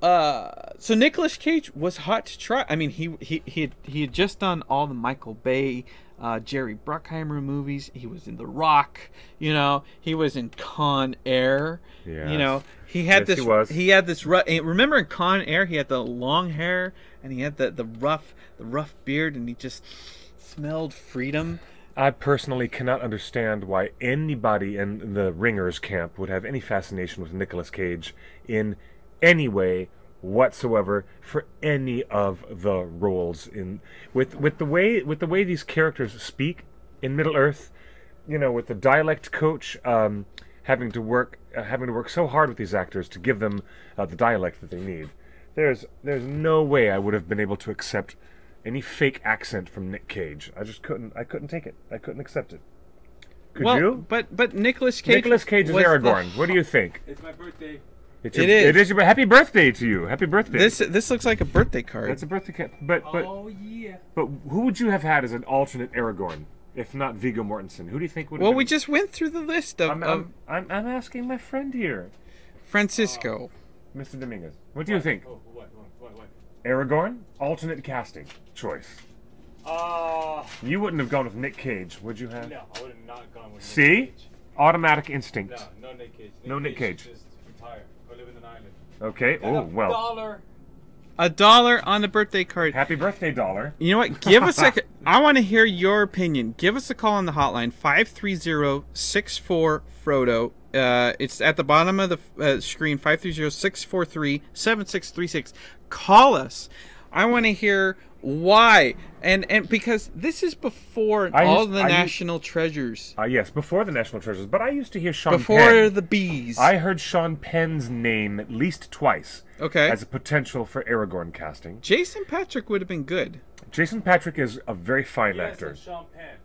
so Nicolas Cage was hot to try. I mean, he had just done all the Michael Bay, Jerry Bruckheimer movies. He was in The Rock. He was in Con Air. Yes. He had Yes, this. he was. He had this. Remember in Con Air, he had the long hair and he had the rough beard, and he just smelled freedom. I personally cannot understand why anybody in the Ringers camp would have any fascination with Nicolas Cage in any way whatsoever for any of the roles with the way these characters speak in Middle Earth. With the dialect coach having to work so hard with these actors to give them the dialect that they need. There's no way I would have been able to accept any fake accent from Nick Cage. I just couldn't. I couldn't take it. I couldn't accept it. Could you? But Nicolas Cage. Nicolas Cage is Aragorn. What do you think? It's my birthday. It is. It is your happy birthday to you. Happy birthday. This looks like a birthday card. That's a birthday card. But Oh yeah. but who would you have had as an alternate Aragorn, if not Viggo Mortensen? Who do you think would? Well, have we been? just went through the list of I'm asking my friend here, Francisco. Mr. Dominguez. What do you think? Oh, what? Aragorn, alternate casting choice. You wouldn't have gone with Nick Cage, would you have? No, I would have not gone with See? Nick Cage. Automatic instinct. No Nick Cage. No Nick Cage. Just retire. Go live in an island. Okay. Oh well. $1 on the birthday card. Happy birthday, dollar. You know what? Give us a. I want to hear your opinion. Give us a call on the hotline 530-64-FRODO. It's at the bottom of the screen. 530-643-7636. Call us. I want to hear why, and because this is before all the national treasures. Yes, before the National Treasures. But I used to hear Sean Before Penn. the bees. I heard Sean Penn's name at least twice. Okay. As a potential for Aragorn casting. Jason Patrick would have been good. Jason Patrick is a very fine actor. Sean Penn.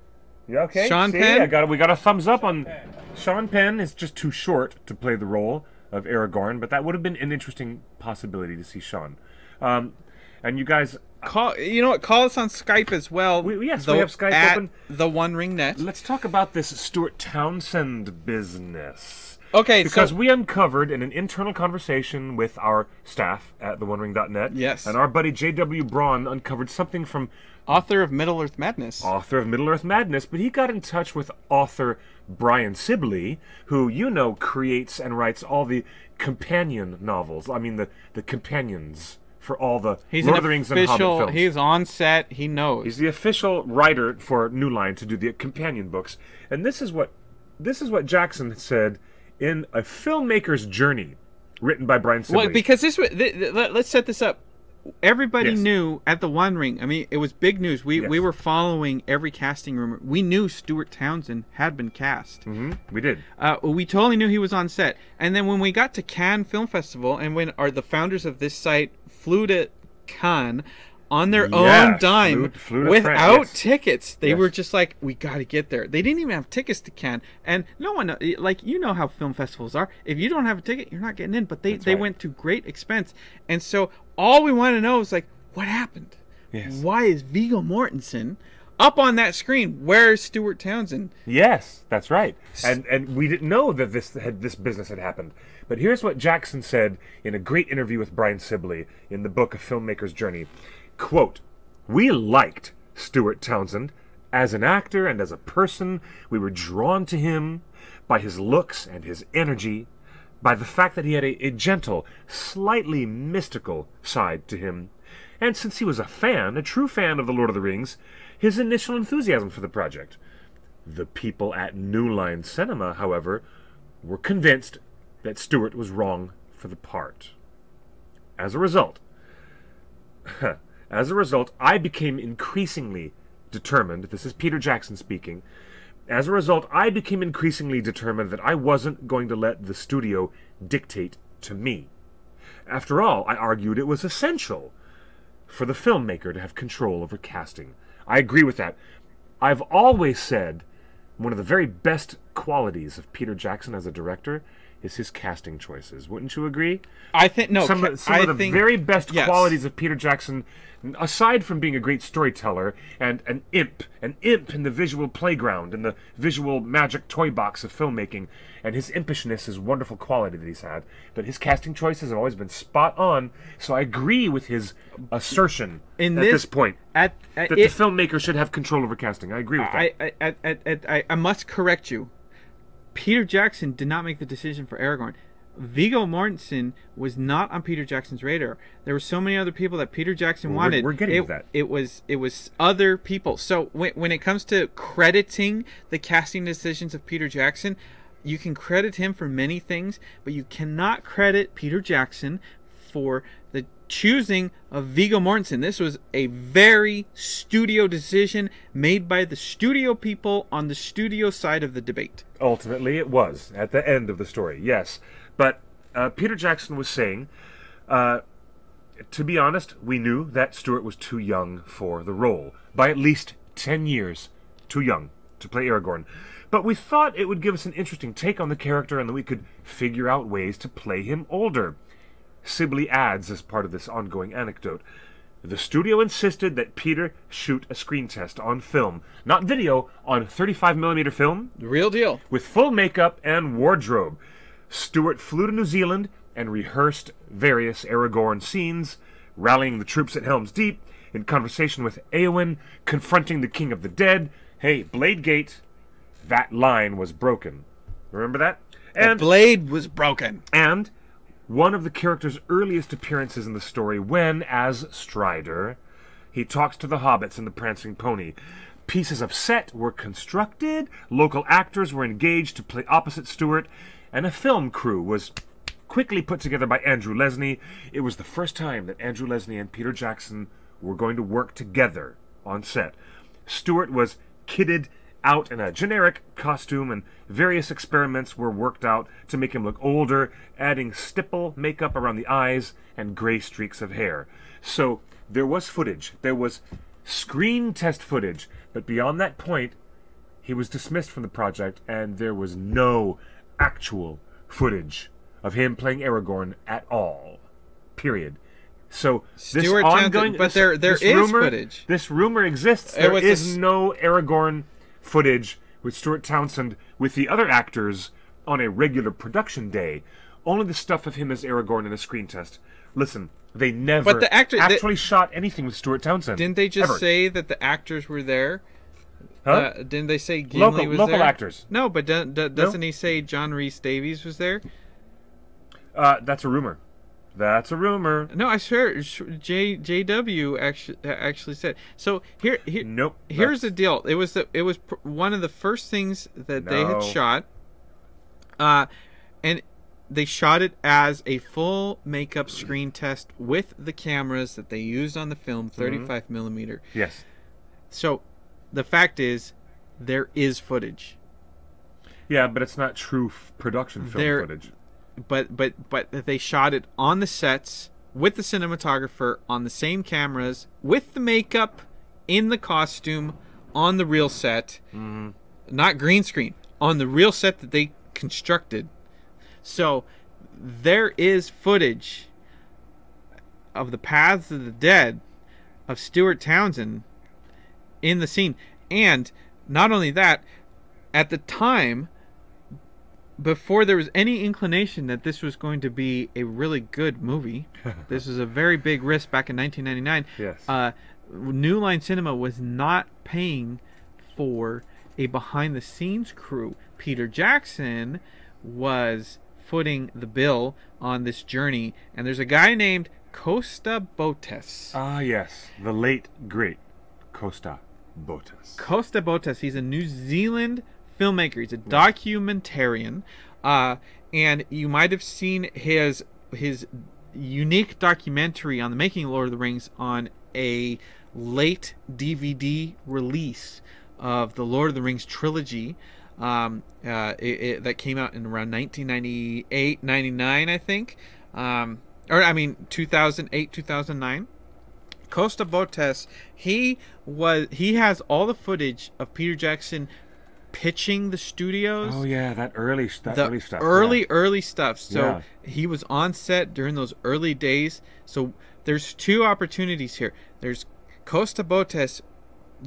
Yeah, okay. Sean See, Penn? We got a thumbs up on Penn. Sean Penn. Is just too short to play the role of Aragorn, but that would have been an interesting possibility to see Sean. And you guys, Call. You know what? Call us on Skype as well. we have Skype at open. The One Ring Net. Let's talk about this Stuart Townsend business. Okay, Because so we uncovered in an internal conversation with our staff at thewondering.net. Yes. And our buddy J.W. Braun uncovered something from author of Middle Earth Madness. author of Middle Earth Madness, but he got in touch with author Brian Sibley, who creates and writes all the companion novels. I mean, the companions for all the He's Lord an of the Rings and Hobbit official. films. He's on set. He knows. He's the official writer for New Line to do the companion books. And this is what Jackson said in A Filmmaker's Journey, written by Brian Sibley. Well, because let's set this up. Everybody Yes. knew at the One Ring. I mean, it was big news. We were following every casting rumor. We knew Stuart Townsend had been cast. We did. We totally knew he was on set. And then when we got to Cannes Film Festival, and when the founders of this site flew to Cannes, on their Yeah, own dime flew to without France, yes. tickets. They Yes. were just like, we got to get there. They didn't even have tickets to Cannes. And no one, like, you know how film festivals are. If you don't have a ticket, you're not getting in. But they right. went to great expense. And so all we want to know is, like, what happened? Yes. Why is Viggo Mortensen up on that screen? Where's Stuart Townsend? Yes, that's right. And we didn't know that this business had happened. But here's what Jackson said in a great interview with Brian Sibley in the book A Filmmaker's Journey. Quote, "We liked Stuart Townsend as an actor and as a person. We were drawn to him by his looks and his energy, by the fact that he had a gentle, slightly mystical side to him. And since he was a true fan of The Lord of the Rings, his initial enthusiasm for the project. The people at New Line Cinema, however, were convinced that Stuart was wrong for the part. As a result, I became increasingly determined," this is Peter Jackson speaking, "as a result, I became increasingly determined that I wasn't going to let the studio dictate to me. After all, I argued it was essential for the filmmaker to have control over casting. I agree with that. I've always said one of the very best qualities of Peter Jackson as a director is his casting choices. Wouldn't you agree? I think, no. Some of the very best qualities of Peter Jackson, aside from being a great storyteller and an imp in the visual playground, in the visual magic toy box of filmmaking, and his impishness is a wonderful quality that he's had, but his casting choices have always been spot on, so I agree with his assertion at this point that the filmmaker should have control over casting. I agree with that. I must correct you. Peter Jackson did not make the decision for Aragorn. Viggo Mortensen was not on Peter Jackson's radar. There were so many other people that Peter Jackson wanted. We're getting to that. It was other people. So when it comes to crediting the casting decisions of Peter Jackson, you can credit him for many things, but you cannot credit Peter Jackson for the choosing of Viggo Mortensen. This was a very studio decision made by the studio people on the studio side of the debate. Ultimately, it was at the end of the story, yes. But Peter Jackson was saying, to be honest, we knew that Stuart was too young for the role, by at least 10 years too young to play Aragorn. But we thought it would give us an interesting take on the character and that we could figure out ways to play him older. Sibley adds as part of this ongoing anecdote, "The studio insisted that Peter shoot a screen test on film, not video, on 35mm film, The real deal. with full makeup and wardrobe. Stuart flew to New Zealand and rehearsed various Aragorn scenes, rallying the troops at Helm's Deep, in conversation with Éowyn, confronting the King of the Dead. Hey, Bladegate, that line was broken." Remember that? The blade was broken. And one of the character's earliest appearances in the story when, as Strider, he talks to the hobbits and the Prancing Pony. Pieces of set were constructed, local actors were engaged to play opposite Stuart, and a film crew was quickly put together by Andrew Lesnie. It was the first time that Andrew Lesnie and Peter Jackson were going to work together on set. Stuart was kitted out in a generic costume, and various experiments were worked out to make him look older, adding stipple makeup around the eyes and gray streaks of hair. So there was footage. There was screen test footage. But beyond that point, he was dismissed from the project, and there was no actual footage of him playing Aragorn at all. Period. So this Stuart ongoing... Townsend, but there is footage. This rumor exists. There is no Aragorn footage with Stuart Townsend with the other actors on a regular production day. Only the stuff of him as Aragorn in a screen test. Listen, they never actually shot anything with Stuart Townsend. Didn't they just say that the actors were there? Huh? Didn't they say Gimli was there? Local actors. No, but doesn't he say John Rhys Davies was there? That's a rumor. That's a rumor. No, I swear, JW actually said. So nope. Here's the deal. It was one of the first things that they had shot, and they shot it as a full makeup screen test with the cameras that they used on the film, 35mm. Yes. So the fact is, there is footage. Yeah, but it's not true production film footage. But they shot it on the sets with the cinematographer on the same cameras, with the makeup, in the costume, on the real set. Not green screen, on the real set that they constructed. So there is footage of the Paths of the Dead of Stuart Townsend in the scene. And not only that, at the time, before there was any inclination that this was going to be a really good movie, this was a very big risk back in 1999. Yes. New Line Cinema was not paying for a behind-the-scenes crew. Peter Jackson was footing the bill on this journey, and there's a guy named Costa Botes. Ah, yes. The late, great Costa Botes. Costa Botes. He's a New Zealand filmmaker. He's a documentarian, and you might have seen his unique documentary on the making of Lord of the Rings on a late DVD release of the Lord of the Rings trilogy that came out in around 1998, 99, I think. 2008, 2009. Costa Botes, he has all the footage of Peter Jackson pitching the studios. Oh yeah, that early stuff. Early stuff. So he was on set during those early days. So there's two opportunities here. There's Costa Botes.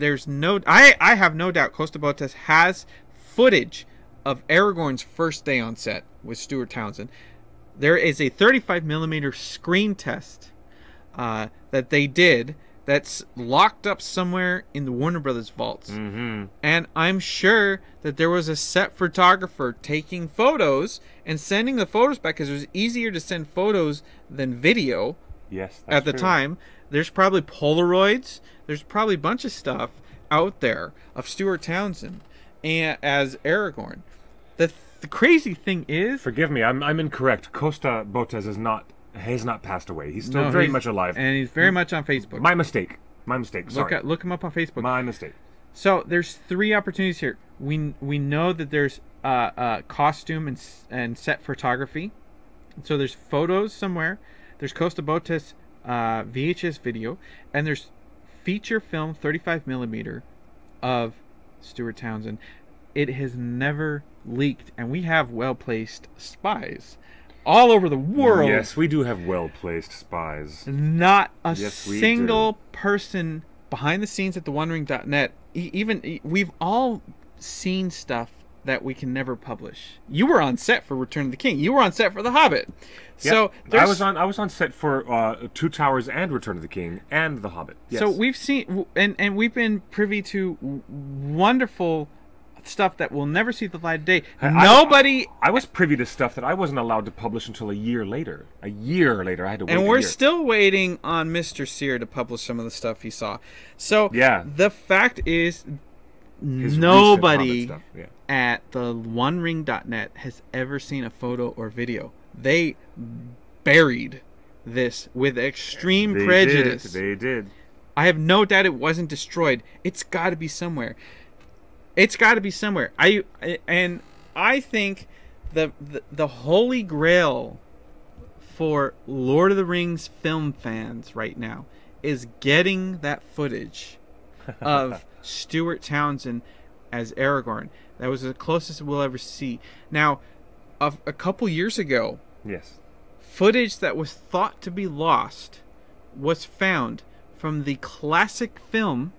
I have no doubt Costa Botes has footage of Aragorn's first day on set with Stuart Townsend. There is a 35mm screen test that they did that's locked up somewhere in the Warner Brothers vaults. And I'm sure that there was a set photographer taking photos and sending the photos back, because it was easier to send photos than video. Yes, at the time. There's probably Polaroids. There's probably a bunch of stuff out there of Stuart Townsend as Aragorn. The crazy thing is... Forgive me, I'm incorrect. Costa Botes has not passed away. He's still very much alive. And he's very much on Facebook. My mistake. Sorry. Look him up on Facebook. My mistake. So there's three opportunities here. We know that there's costume and set photography. So there's photos somewhere. There's Costa Botes VHS video, and there's feature film 35mm of Stuart Townsend. It has never leaked, and we have well-placed spies all over the world. Yes, we do have well-placed spies. Not a single person behind the scenes at thewandering.net. We've all seen stuff that we can never publish. You were on set for Return of the King. You were on set for The Hobbit. So I was on set for Two Towers and Return of the King and The Hobbit. Yes. So we've seen and we've been privy to wonderful stuff that will never see the light of day. I was privy to stuff that I wasn't allowed to publish until a year later. I had to wait. And we're still waiting on Mr. Sear to publish some of the stuff he saw. So the fact is, nobody at the OneRing.net has ever seen a photo or video. They buried this with extreme prejudice. They did. I have no doubt it wasn't destroyed. It's got to be somewhere. It's got to be somewhere. I think the holy grail for Lord of the Rings film fans right now is getting that footage of Stuart Townsend as Aragorn. That was the closest we'll ever see. Now, a couple years ago, footage that was thought to be lost was found from the classic film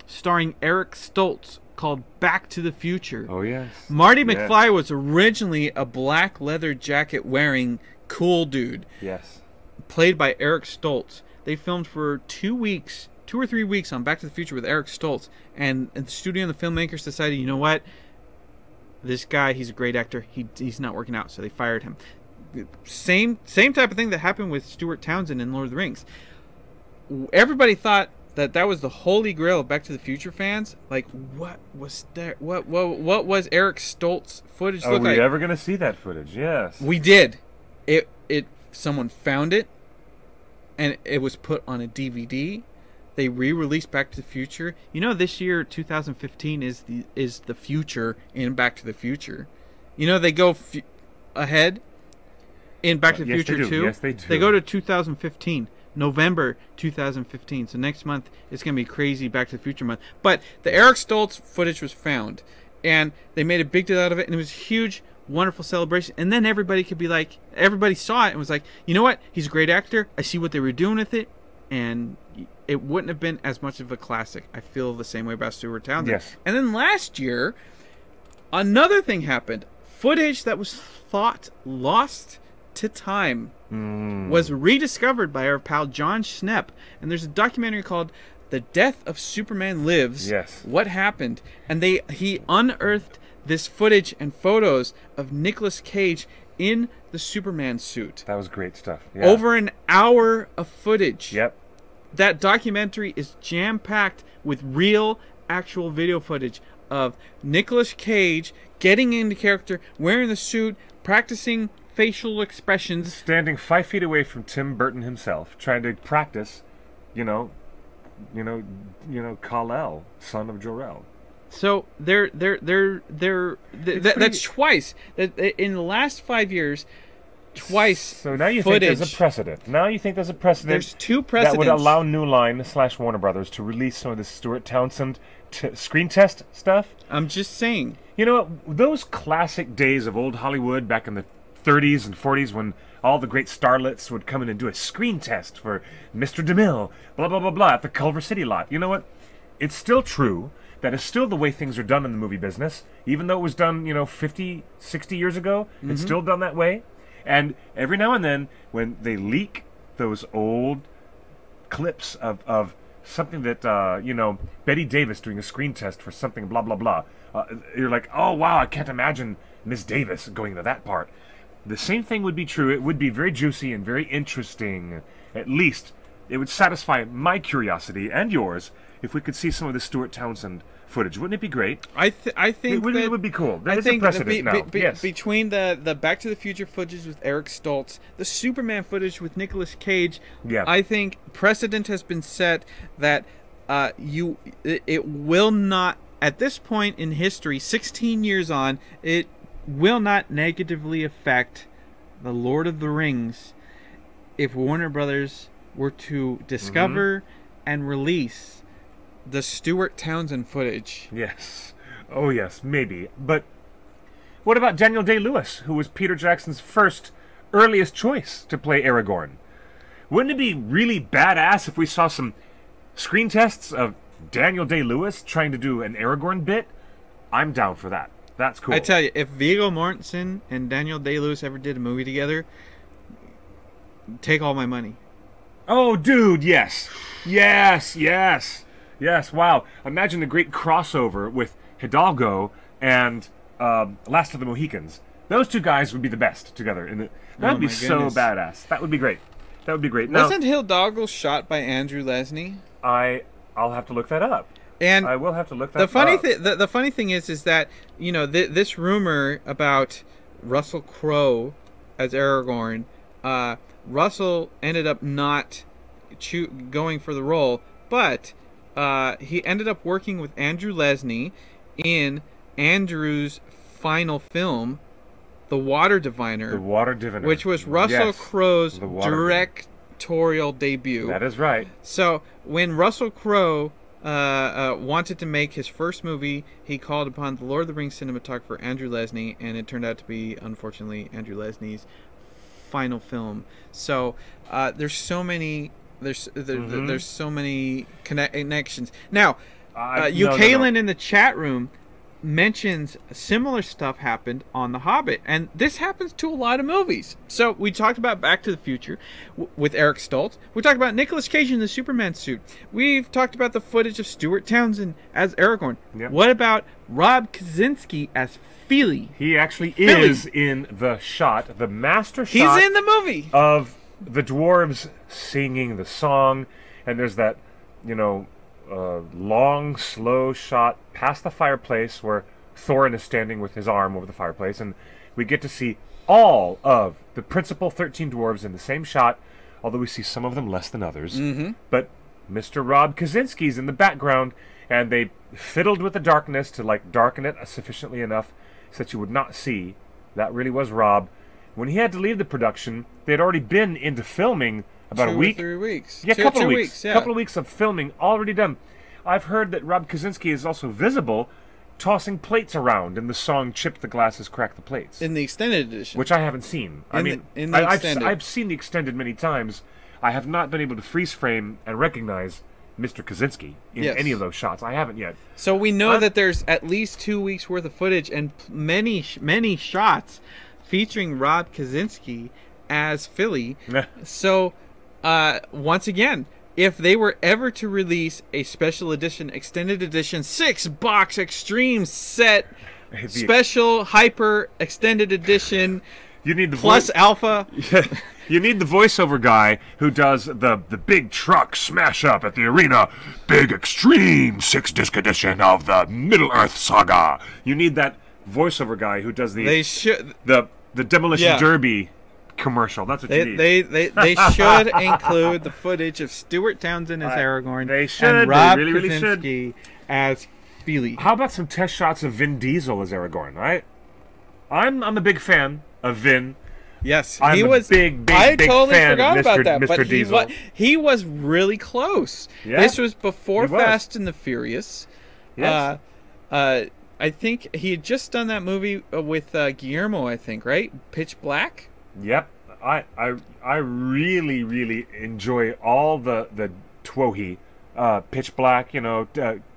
starring Eric Stoltz called Back to the Future. Oh, yes. Marty McFly was originally a black leather jacket wearing cool dude. Yes. Played by Eric Stoltz. They filmed for 2 or 3 weeks on Back to the Future with Eric Stoltz. And the studio and the filmmakers decided, you know what? This guy, he's a great actor. He's not working out, so they fired him. Same type of thing that happened with Stuart Townsend in Lord of the Rings. Everybody thought that was the holy grail of Back to the Future fans. Like, what was there? What was Eric Stoltz footage look like? Are we ever gonna see that footage? Yes, we did. Someone found it, and it was put on a DVD. They re-released Back to the Future. You know, this year 2015 is the future in Back to the Future. You know, they go ahead. in Back to the Yes, they Future do. 2. Yes, they do. They go to 2015. November 2015. So next month it's going to be crazy Back to the Future month. But the Eric Stoltz footage was found, and they made a big deal out of it, and it was a huge, wonderful celebration. And then everybody could be like, everybody saw it and was like, you know what? He's a great actor. I see what they were doing with it, and it wouldn't have been as much of a classic. I feel the same way about Stuart Townsend. Yes. And then last year, another thing happened. Footage that was thought lost to time was rediscovered by our pal John Schnepp, and there's a documentary called "The Death of Superman Lives." Yes. What happened? And he unearthed this footage and photos of Nicolas Cage in the Superman suit. That was great stuff. Yeah. Over an hour of footage. Yep. That documentary is jam-packed with real, actual video footage of Nicolas Cage getting into character, wearing the suit, practicing facial expressions. Standing 5 feet away from Tim Burton himself, trying to practice, Kal-El, son of Jor-El. So that's twice. In the last 5 years, twice. So now you footage. think there's a precedent. Now you think there's a precedent. There's two precedents that would allow New Line / Warner Brothers to release some of this Stuart Townsend screen test stuff. I'm just saying. You know what? Those classic days of old Hollywood back in the 30s and 40s when all the great starlets would come in and do a screen test for Mr. DeMille, blah, blah, blah, blah, at the Culver City lot. You know what? It's still true. That is still the way things are done in the movie business. Even though it was done, 50, 60 years ago, it's still done that way. And every now and then, when they leak those old clips of something that, Betty Davis doing a screen test for something, blah, blah, blah, you're like, oh, wow, I can't imagine Miss Davis going to that part. The same thing would be true. It would be very juicy and very interesting. At least it would satisfy my curiosity and yours if we could see some of the Stuart Townsend footage. Wouldn't it be great? I think it would be cool. There is a think precedent now. Yes. Between the Back to the Future footage with Eric Stoltz, the Superman footage with Nicolas Cage, Yeah. I think precedent has been set that it will not, at this point in history, 16 years on, it will not negatively affect the Lord of the Rings if Warner Brothers were to discover and release the Stuart Townsend footage. Yes. Oh, yes, maybe. But what about Daniel Day-Lewis, who was Peter Jackson's first, earliest choice to play Aragorn? Wouldn't it be really badass if we saw some screen tests of Daniel Day-Lewis trying to do an Aragorn bit? I'm down for that. That's cool. I tell you, if Viggo Mortensen and Daniel Day-Lewis ever did a movie together, take all my money. Oh, dude, yes. Yes, yes. Yes, wow. Imagine a great crossover with Hidalgo and Last of the Mohicans. Those two guys would be the best together. That would be so badass. That would be great. That would be great. Now, wasn't Hidalgo shot by Andrew Lesnie? I'll have to look that up. And I will have to look that up. The funny thing is that, this rumor about Russell Crowe as Aragorn, Russell ended up not going for the role, but he ended up working with Andrew Lesnie in Andrew's final film, The Water Diviner. The Water Diviner. Which was Russell Crowe's directorial debut. That is right. So, when Russell Crowe wanted to make his first movie, he called upon the Lord of the Rings cinematographer Andrew Lesnie, and it turned out to be, unfortunately, Andrew Lesnie's final film. So there's so many so many connections. Now, Kaylin in the chat room mentions similar stuff happened on The Hobbit, and this happens to a lot of movies. So we talked about Back to the Future with Eric Stoltz. We talked about Nicolas Cage in the Superman suit. We've talked about the footage of Stuart Townsend as Aragorn. Yep. What about Rob Kaczynski as Feely? He actually is in the shot, the master shot. He's in the movie of the dwarves singing the song, and there's that, long, slow shot past the fireplace where Thorin is standing with his arm over the fireplace, and we get to see all of the principal 13 dwarves in the same shot, although we see some of them less than others. But Mr. Rob Kaczynski's in the background, and they fiddled with the darkness to darken it sufficiently enough so that you would not see that really was Rob. When he had to leave the production, they had already been into filming about a 2 or week. 3 weeks. Yeah, a couple of weeks. Yeah. Couple of weeks of filming already done. I've heard that Rob Kaczynski is also visible tossing plates around in the song "Chip the Glasses, Crack the Plates," In the extended edition. which I haven't seen. In the I've extended. seen the extended many times. I have not been able to freeze frame and recognize Mr. Kaczynski in Yes. any of those shots. I haven't yet. So we know that there's at least 2 weeks worth of footage and many shots featuring Rob Kaczynski as Philly. Nah. So once again, if they were ever to release a special edition, extended edition, 6-box extreme set, special hyper extended edition, You need the plus alpha. You need the voiceover guy who does the big truck smash up at the arena. Big extreme 6-disc edition of the Middle Earth Saga. You need that voiceover guy who does They should. the Demolition Yeah. Derby commercial. That's what you need. They should include the footage of Stuart Townsend as Aragorn. They should. And Rob They really should. Kaczynski as Feely. How about some test shots of Vin Diesel as Aragorn, right? I'm a big fan of Vin. Yes, I'm he a was. big I totally fan of forgot about that, Mr. but Diesel. he was really close. Yeah, This was before he was. Fast and the Furious. Yes. I think he had just done that movie with Guillermo. I think, right? Pitch Black. Yep. I really enjoy all the Twohy, Pitch Black,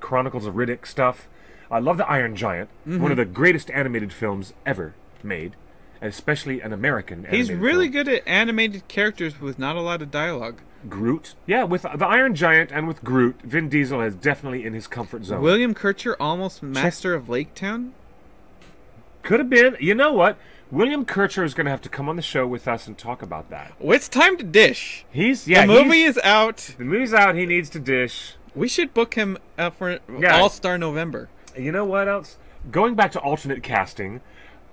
Chronicles of Riddick stuff. I love the Iron Giant, one of the greatest animated films ever made, especially an American animated He's really film. good at animated characters with not a lot of dialogue. Groot. Yeah, with the Iron Giant and with Groot, Vin Diesel is definitely in his comfort zone. William Kircher, almost master of Lake Town. Could have been. You know what? William Kircher is going to have to come on the show with us and talk about that. Well, it's time to dish. The movie is out. The movie's out. He needs to dish. We should book him for Yeah. All-Star November. You know what else? Going back to alternate casting,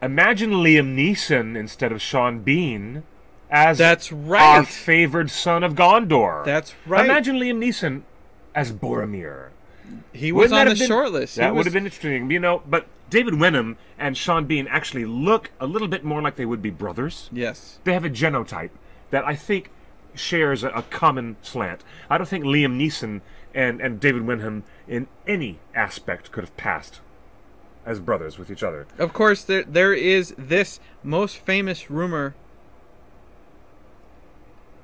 imagine Liam Neeson instead of Sean Bean as That's our right. favored son of Gondor. That's right. Imagine Liam Neeson as Boromir. He was Wouldn't on that the have been- short list. That would have been interesting, but David Wenham and Sean Bean actually look a little bit more like they would be brothers. Yes. They have a genotype that I think shares a common slant. I don't think Liam Neeson and David Wenham in any aspect could have passed as brothers with each other. Of course, there is this most famous rumor.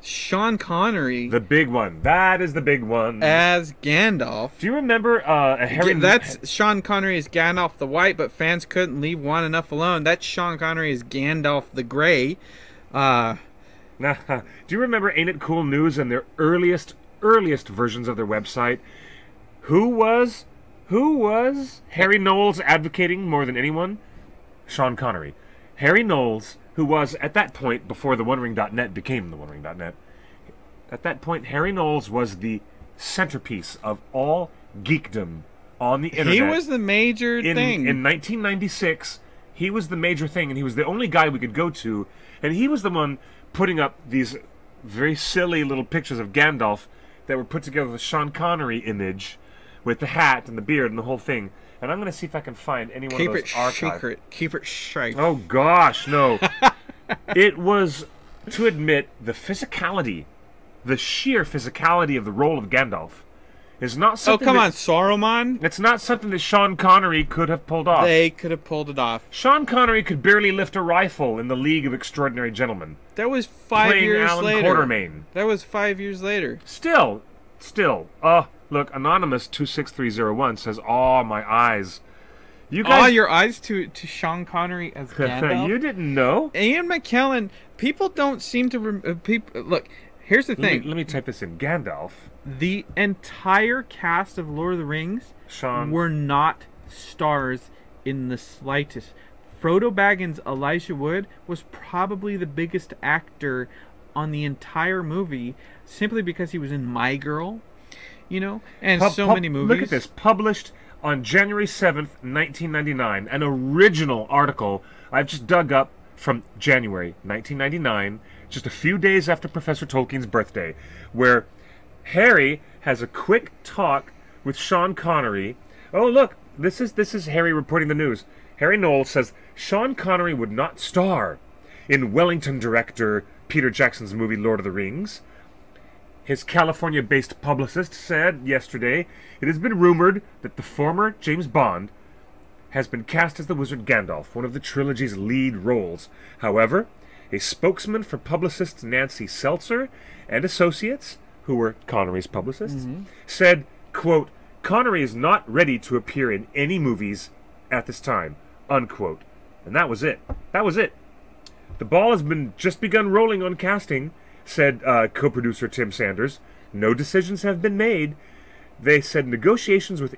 Sean Connery The big one. That is the big one. as Gandalf. Do you remember Harry? That's Sean Connery as Gandalf the White, but fans couldn't leave one enough alone. That's Sean Connery as Gandalf the Grey. Do you remember Ain't It Cool News and their earliest versions of their website? Who was Harry Knowles advocating more than anyone? Sean Connery. Harry Knowles, who was at that point, before the OneRing.net became the OneRing.net, at that point Harry Knowles was the centerpiece of all geekdom on the internet. He was the major thing. In 1996, he was the major thing, and he was the only guy we could go to, and he was the one putting up these very silly little pictures of Gandalf that were put together with a Sean Connery image with the hat and the beard and the whole thing. And I'm going to see if I can find any one Keep of it those archives. secret. Keep it safe. Oh, gosh, no. It was, to admit, the physicality, the sheer physicality of the role of Gandalf is not Oh, something come that- on, Saruman. It's not something that Sean Connery could have pulled off. They could have pulled it off. Sean Connery could barely lift a rifle in the League of Extraordinary Gentlemen. That was 5 Playing years Alan later. Quatermain. That was 5 years later. Still. Look, Anonymous 26301 says, "Oh, my eyes." You All guys, your eyes to Sean Connery as Gandalf. you didn't know? Ian McKellen. People don't seem to. Look, here's the thing. Let me type this in. Gandalf, The entire cast of Lord of the Rings Sean. were not stars in the slightest. Frodo Baggins, Elijah Wood, was probably the biggest actor on the entire movie, simply because he was in My Girl, and so many movies. Look at this. Published on January 7th, 1999. An original article I've just dug up from January 1999, just a few days after Professor Tolkien's birthday, where Harry has a quick talk with Sean Connery. Oh, look, this is Harry reporting the news. Harry Knowles says Sean Connery would not star in Wellington director Peter Jackson's movie Lord of the Rings. His California-based publicist said yesterday, it has been rumored that the former James Bond has been cast as the Wizard Gandalf, one of the trilogy's lead roles. However, a spokesman for publicist Nancy Seltzer and Associates, who were Connery's publicists, said, quote, Connery is not ready to appear in any movies at this time, unquote. And that was it. That was it. The ball has just begun rolling on casting, said co-producer Tim Sanders. No decisions have been made. They said negotiations with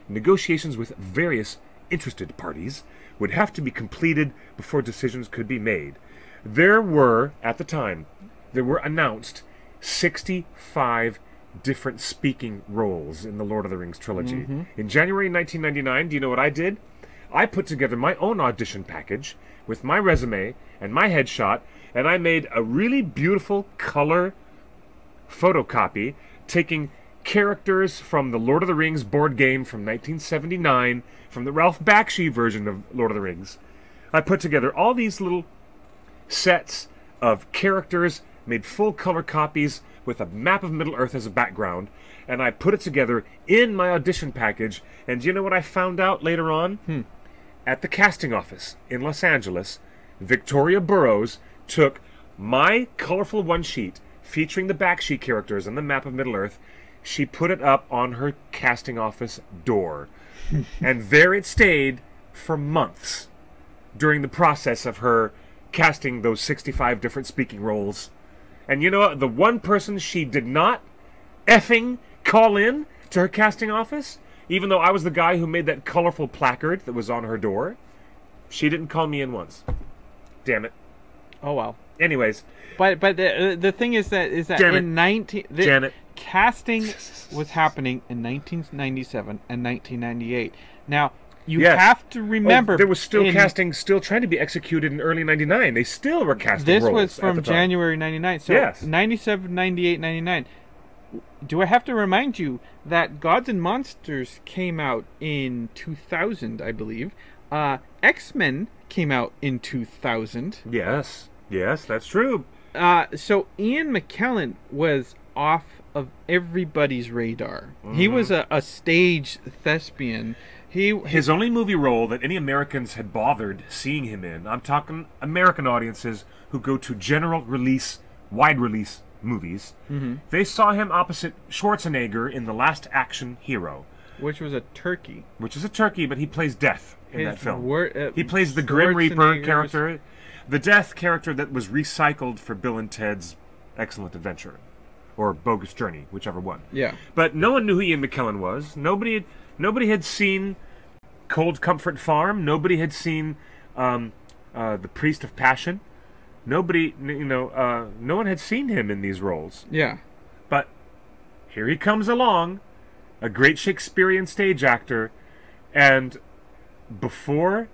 negotiations with various interested parties would have to be completed before decisions could be made. There were announced 65 different speaking roles in the Lord of the Rings trilogy. In January 1999, do you know what I did? I put together my own audition package with my resume and my headshot, and I made a really beautiful color photocopy taking characters from the Lord of the Rings board game from 1979, from the Ralph Bakshi version of Lord of the Rings. I put together all these little sets of characters, made full color copies with a map of Middle-earth as a background, and I put it together in my audition package. And do you know what I found out later on? At the casting office in Los Angeles, Victoria Burrows took my colorful one-sheet featuring the Bakshi characters and the map of Middle-earth. She put it up on her casting office door. And there it stayed for months during the process of her casting those 65 different speaking roles. And you know what? The one person she did not effing call in to her casting office, even though I was the guy who made that colorful placard that was on her door, she didn't call me in once. Damn it. Oh, wow. Anyways. But the thing is that Janet. Casting was happening in 1997 and 1998. Now, you Yes. have to remember... there was still casting still trying to be executed in early 99. They still were casting This roles was at from the time. January 99. So Yes. 97, 98, 99. Do I have to remind you that Gods and Monsters came out in 2000, I believe. X-Men came out in 2000. Yes. Yes, that's true. So Ian McKellen was off of everybody's radar. He was a stage thespian. His only movie role that any Americans had bothered seeing him in, I'm talking American audiences who go to general release, wide release movies, they saw him opposite Schwarzenegger in The Last Action Hero. Which was a turkey. Which is a turkey, but he plays Death in that film. He plays the Grim Reaper Schwarzenegger's- character, the Death character that was recycled for Bill and Ted's Excellent Adventure, or Bogus Journey, whichever one. Yeah. But no one knew who Ian McKellen was. Nobody had seen Cold Comfort Farm. Nobody had seen The Priest of Passion. No one had seen him in these roles. Yeah. But here he comes along, a great Shakespearean stage actor, and before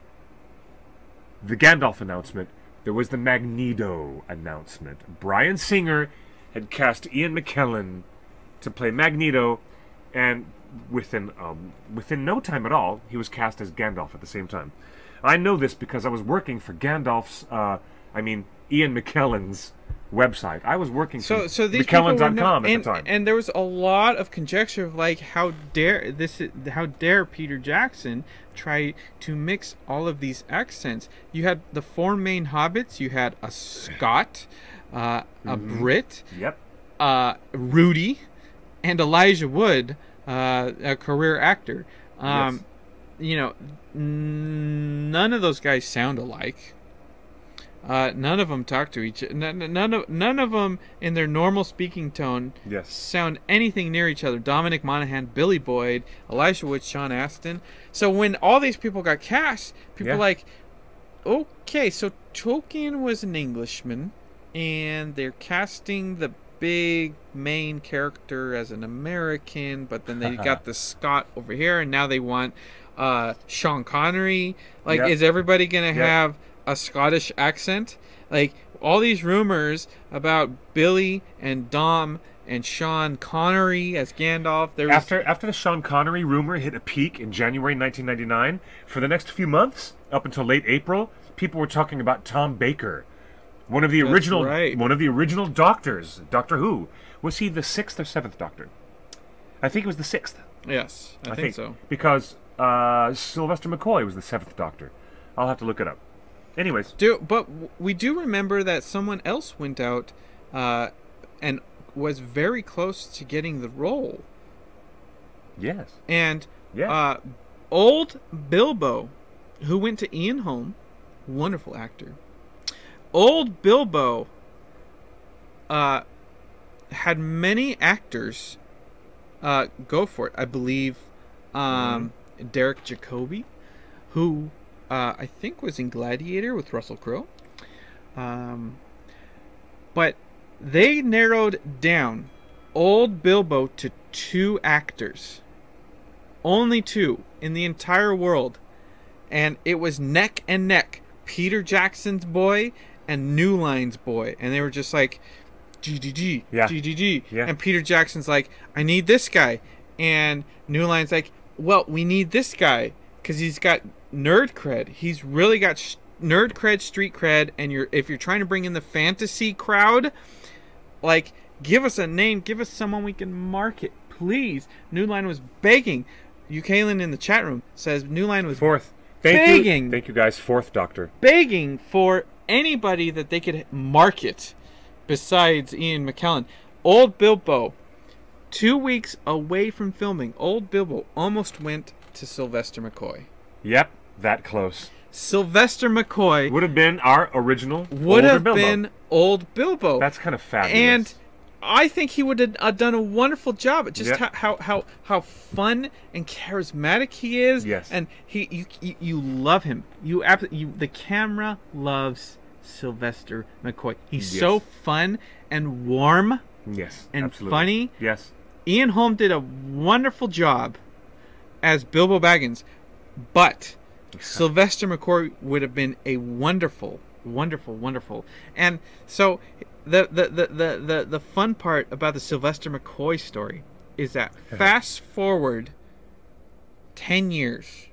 the Gandalf announcement, there was the Magneto announcement. Bryan Singer had cast Ian McKellen to play Magneto, and within no time at all, he was cast as Gandalf at the same time. I know this because I was working for Ian McKellen's website. I was working for So these people were McKellen.com at the time. and there was a lot of conjecture of like how dare Peter Jackson try to mix all of these accents. You had the four main hobbits. You had a Scot, a Brit, Yep. Rudy, and Elijah Wood, a career actor. Yes. None of those guys sound alike. None of them talk to each. None of them in their normal speaking tone sound anything near each other. Dominic Monaghan, Billy Boyd, Elijah Wood, Sean Astin. So when all these people got cast, people were like, okay, so Tolkien was an Englishman, and they're casting the big main character as an American, but then they got the Scot over here, and now they want Sean Connery. Like, is everybody gonna have a Scottish accent? Like, all these rumors about Billy and Dom and Sean Connery as Gandalf. There was, After the Sean Connery rumor hit a peak in January 1999, for the next few months, up until late April, people were talking about Tom Baker, one of the original Doctors, Doctor Who. Was he the 6th or 7th Doctor? I think it was the 6th. Yes, I think so. Because Sylvester McCoy was the 7th Doctor. I'll have to look it up. Anyways. But we do remember that someone else went out and was very close to getting the role. Yes. And old Bilbo, who went to Ian Holm, wonderful actor. Old Bilbo had many actors go for it. I believe Derek Jacobi, who I think was in Gladiator with Russell Crowe. But they narrowed down old Bilbo to 2 actors. Only 2 in the entire world. And it was neck and neck. Peter Jackson's boy and New Line's boy. And they were just like, GGG, GGG. Yeah. And Peter Jackson's like, I need this guy. And New Line's like, well, we need this guy because he's got nerd cred. He's really got nerd cred, street cred. And if you're trying to bring in the fantasy crowd, like, give us a name, give us someone we can market, please. New Line was begging. Kaylin in the chat room says New Line was begging. Thank you guys, 4th Doctor. Begging for anybody that they could market besides Ian McKellen. Old Bilbo, 2 weeks away from filming, old Bilbo almost went to Sylvester McCoy. Yep, that close. Sylvester McCoy would have been our original old Bilbo. That's kind of fabulous. And I think he would have done a wonderful job at just how fun and charismatic he is. Yes. And you love him. The camera loves Sylvester McCoy. He's so fun and warm. Yes. And absolutely. funny. Yes. Ian Holm did a wonderful job as Bilbo Baggins, but Sylvester McCoy would have been a wonderful. And so the fun part about the Sylvester McCoy story is that fast forward 10 years.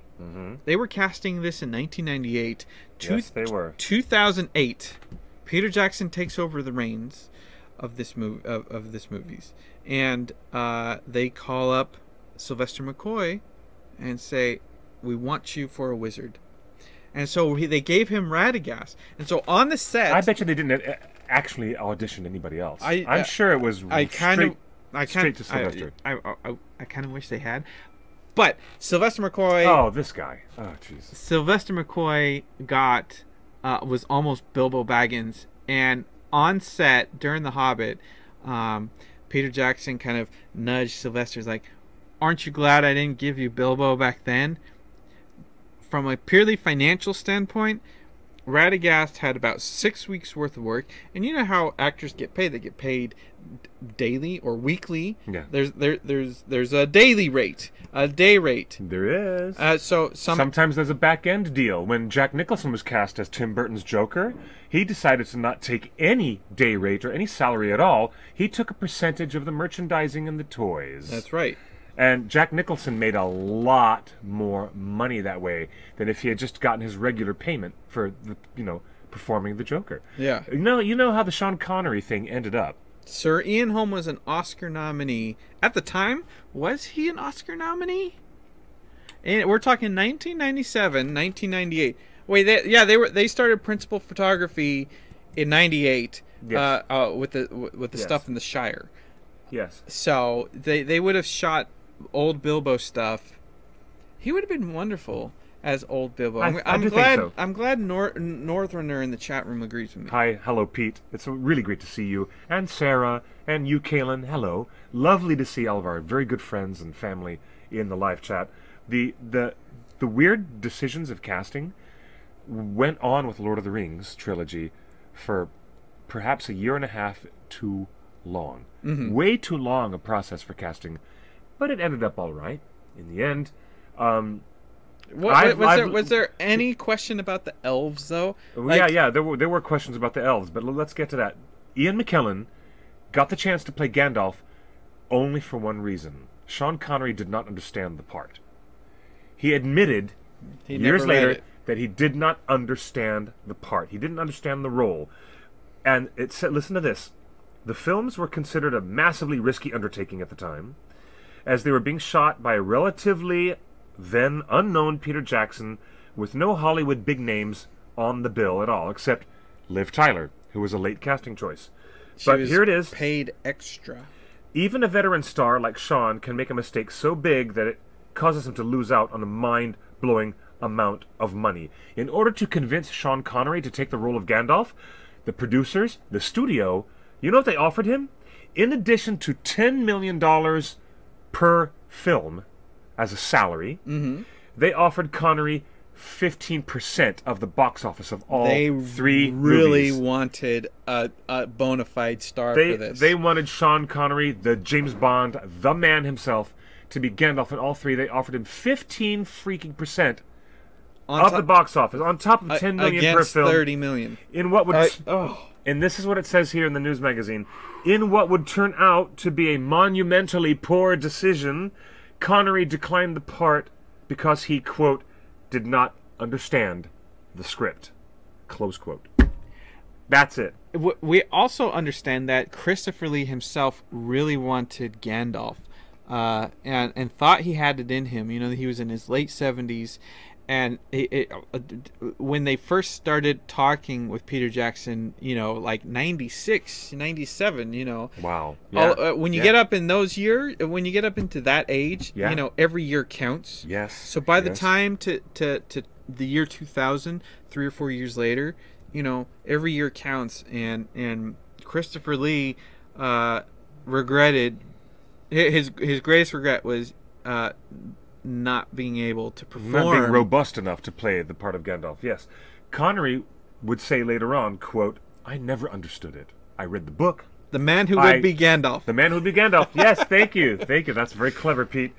They were casting this in 1998. Yes, they were. 2008, Peter Jackson takes over the reins of this movies, and they call up Sylvester McCoy and say, "We want you for a wizard." And so they gave him Radagast. And so on the set, I bet you they didn't actually audition anybody else. I'm sure it was straight to Sylvester. I kind of wish they had. But Sylvester McCoy. Oh, this guy. Oh, jeez. Sylvester McCoy was almost Bilbo Baggins, and on set during The Hobbit, Peter Jackson kind of nudged Sylvester's like, "Aren't you glad I didn't give you Bilbo back then?" From a purely financial standpoint, Radagast had about 6 weeks worth of work, and you know how actors get paid. They get paid daily or weekly. Yeah. There's a daily rate, a day rate. There is. So sometimes there's a back end deal. When Jack Nicholson was cast as Tim Burton's Joker, he decided to not take any day rate or any salary at all. He took a percentage of the merchandising and the toys. That's right. And Jack Nicholson made a lot more money that way than if he had just gotten his regular payment for performing the Joker. Yeah. You know how the Sean Connery thing ended up. Sir Ian Holm was an Oscar nominee. At the time, was he an Oscar nominee? And we're talking 1997, 1998. Wait, they started principal photography in '98. Yes. With the stuff in the Shire. Yes. So they would have shot old Bilbo stuff. He would have been wonderful as old Bilbo. I'm glad. Think so. I'm glad Northerner in the chat room agrees with me. Hi, hello, Pete. It's really great to see you, and Sarah, and you, Kaylin. Hello, lovely to see all of our very good friends and family in the live chat. The weird decisions of casting went on with Lord of the Rings trilogy for perhaps a year and a half too long. Mm-hmm. Way too long a process for casting, but it ended up all right in the end. Was there any question about the elves though? Yeah, there were questions about the elves, but let's get to that. Ian McKellen got the chance to play Gandalf only for one reason. Sean Connery did not understand the part. He admitted He years never read later it. that he did not understand the part. He didn't understand the role. And it said, listen to this. The films were considered a massively risky undertaking at the time, as they were being shot by a relatively then unknown Peter Jackson with no Hollywood big names on the bill at all, except Liv Tyler, who was a late casting choice. She But was here it is. paid extra. Even a veteran star like Sean can make a mistake so big that it causes him to lose out on a mind-blowing amount of money. In order to convince Sean Connery to take the role of Gandalf, the producers, the studio, you know what they offered him? In addition to $10 million per film as a salary, they offered Connery 15% of the box office of all They three really movies. wanted a bona fide star for this. They wanted Sean Connery, the James Bond, the man himself, to be Gandalf in all three. They offered him 15 freaking percent of the box office, on top of 10 million per against film. 30 million. In what would Oh, and this is what it says here in the news magazine. In what would turn out to be a monumentally poor decision, Connery declined the part because he, quote, did not understand the script. Close quote. That's it. we also understand that Christopher Lee himself really wanted Gandalf, and thought he had it in him. You know, he was in his late 70s, and when they first started talking with Peter Jackson, you know, like 96, 97, you know. Wow. Yeah. When you Yeah. get up in those years, when you get up into that age, Yeah. you know, every year counts. Yes. So by the Yes. time to the year 2000, 3 or 4 years later, you know, every year counts, and Christopher Lee regretted his greatest regret was not being able to perform. Not being robust enough to play the part of Gandalf. Yes. Connery would say later on, quote, I never understood it. I read the book. The man who would be Gandalf. The man who would be Gandalf. Yes, thank you. Thank you. That's very clever, Pete.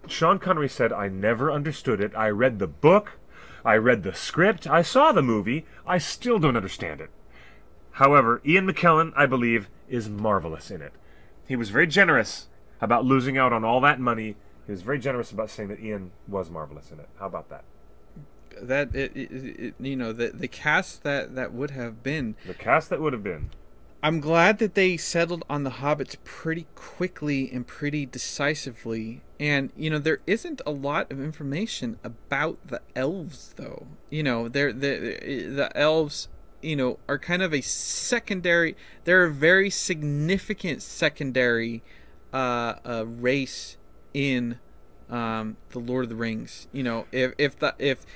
Sean Connery said, I never understood it. I read the book. I read the script. I saw the movie. I still don't understand it. However, Ian McKellen, I believe, is marvelous in it. He was very generous about losing out on all that money. He was very generous about saying that Ian was marvelous in it. How about that? That you know, the cast that would have been. The cast that would have been. I'm glad that they settled on the hobbits pretty quickly and pretty decisively. And, you know, there isn't a lot of information about the elves, though. You know, the elves, you know, are kind of a secondary. They're a very significant secondary race in the Lord of the Rings. You know, if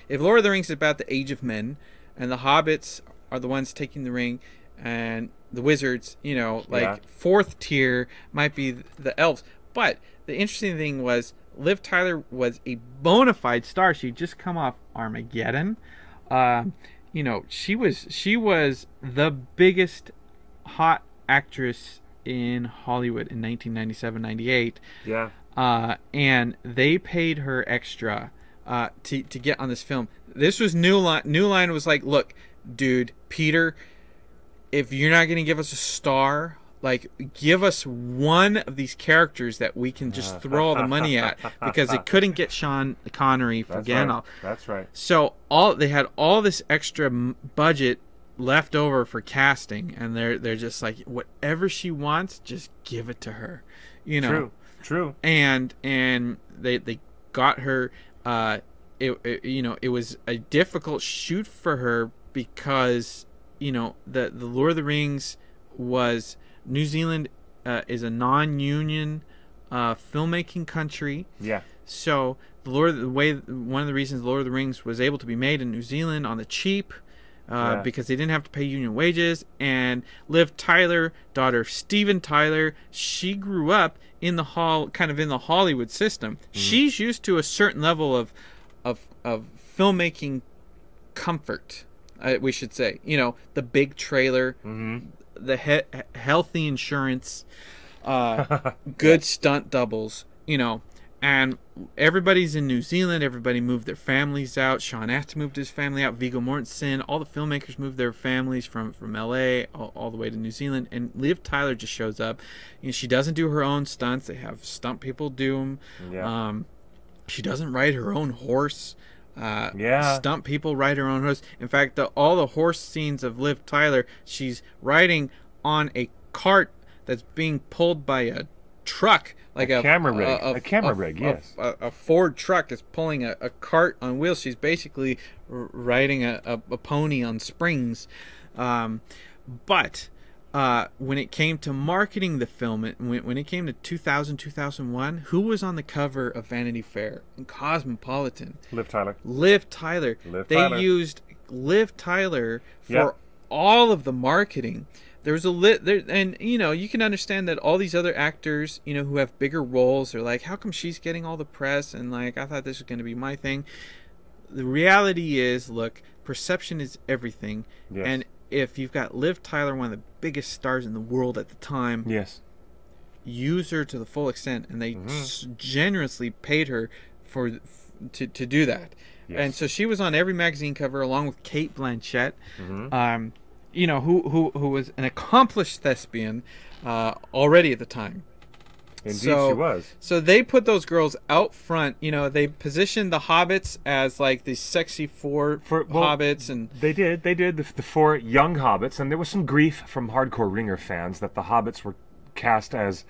Lord of the Rings is about the age of men, and the hobbits are the ones taking the ring, and the wizards, you know, like fourth tier might be the elves. But the interesting thing was Liv Tyler was a bona fide star. She'd just come off Armageddon. You know, she was the biggest hot actress in Hollywood in 1997-98. Yeah. And they paid her extra to get on this film. This was New Line. New Line was like, look, dude, Peter, if you're not going to give us a star, like, give us one of these characters that we can just throw all the money at, because they couldn't get Sean Connery for Gandalf. Right. That's right. So they had all this extra budget left over for casting, and they're just like, whatever she wants, just give it to her, you know. True. And they got her. You know, it was a difficult shoot for her because, you know, the Lord of the Rings was, New Zealand is a non-union filmmaking country. Yeah. So one of the reasons Lord of the Rings was able to be made in New Zealand on the cheap, because they didn't have to pay union wages. And Liv Tyler, daughter of Steven Tyler, she grew up in the Hollywood system. She's used to a certain level of filmmaking comfort, we should say. You know, the big trailer, the healthy insurance, good stunt doubles, you know. And everybody's in New Zealand. Everybody moved their families out. Sean Astin moved his family out. Viggo Mortensen. All the filmmakers moved their families from L.A. all the way to New Zealand. And Liv Tyler just shows up. You know, she doesn't do her own stunts. They have stunt people do them. Yeah. She doesn't ride her own horse. Yeah. Stunt people ride her own horse. In fact, all the horse scenes of Liv Tyler, she's riding on a cart that's being pulled by a truck, like a camera rig. Yes, a Ford truck is pulling a cart on wheels. She's basically riding a pony on springs. But when it came to marketing the film, when it came to 2001, who was on the cover of Vanity Fair and Cosmopolitan? Liv Tyler. They used Liv Tyler for all of the marketing. There was and you know, you can understand that all these other actors, you know, who have bigger roles are like, how come she's getting all the press? And like, I thought this was going to be my thing. The reality is, look, perception is everything. Yes. And if you've got Liv Tyler, one of the biggest stars in the world at the time, yes, use her to the full extent, and they generously paid her to do that. Yes. And so she was on every magazine cover along with Kate Blanchett. You know, who was an accomplished thespian already at the time. Indeed, she was. So they put those girls out front. You know, they positioned the hobbits as like these sexy four hobbits, and they did the four young hobbits, and there was some grief from hardcore Ringer fans that the hobbits were cast as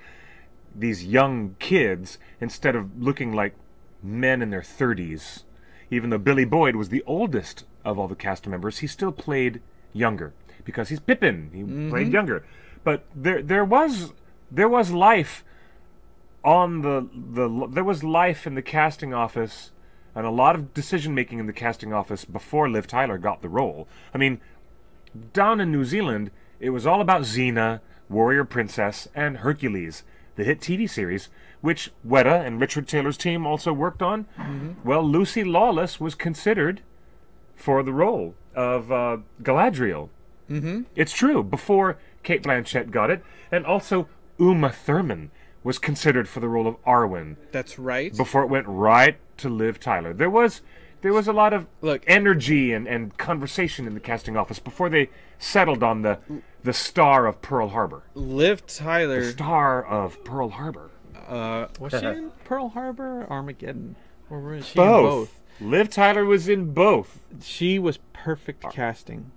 these young kids instead of looking like men in their 30s. Even though Billy Boyd was the oldest of all the cast members, he still played younger. Because he's Pippin, he played younger, but there was life on there was life in the casting office, and a lot of decision making in the casting office before Liv Tyler got the role. I mean, down in New Zealand, it was all about Xena, Warrior Princess, and Hercules, the hit TV series, which Weta and Richard Taylor's team also worked on. Well, Lucy Lawless was considered for the role of Galadriel. It's true, before Kate Blanchett got it, and also Uma Thurman was considered for the role of Arwen. That's right. Before it went right to Liv Tyler. There was a lot of energy and conversation in the casting office before they settled on the star of Pearl Harbor. Liv Tyler. The star of Pearl Harbor. Was she in Pearl Harbor or Armageddon? Or was she both. in both? Liv Tyler was in both. She was perfect casting.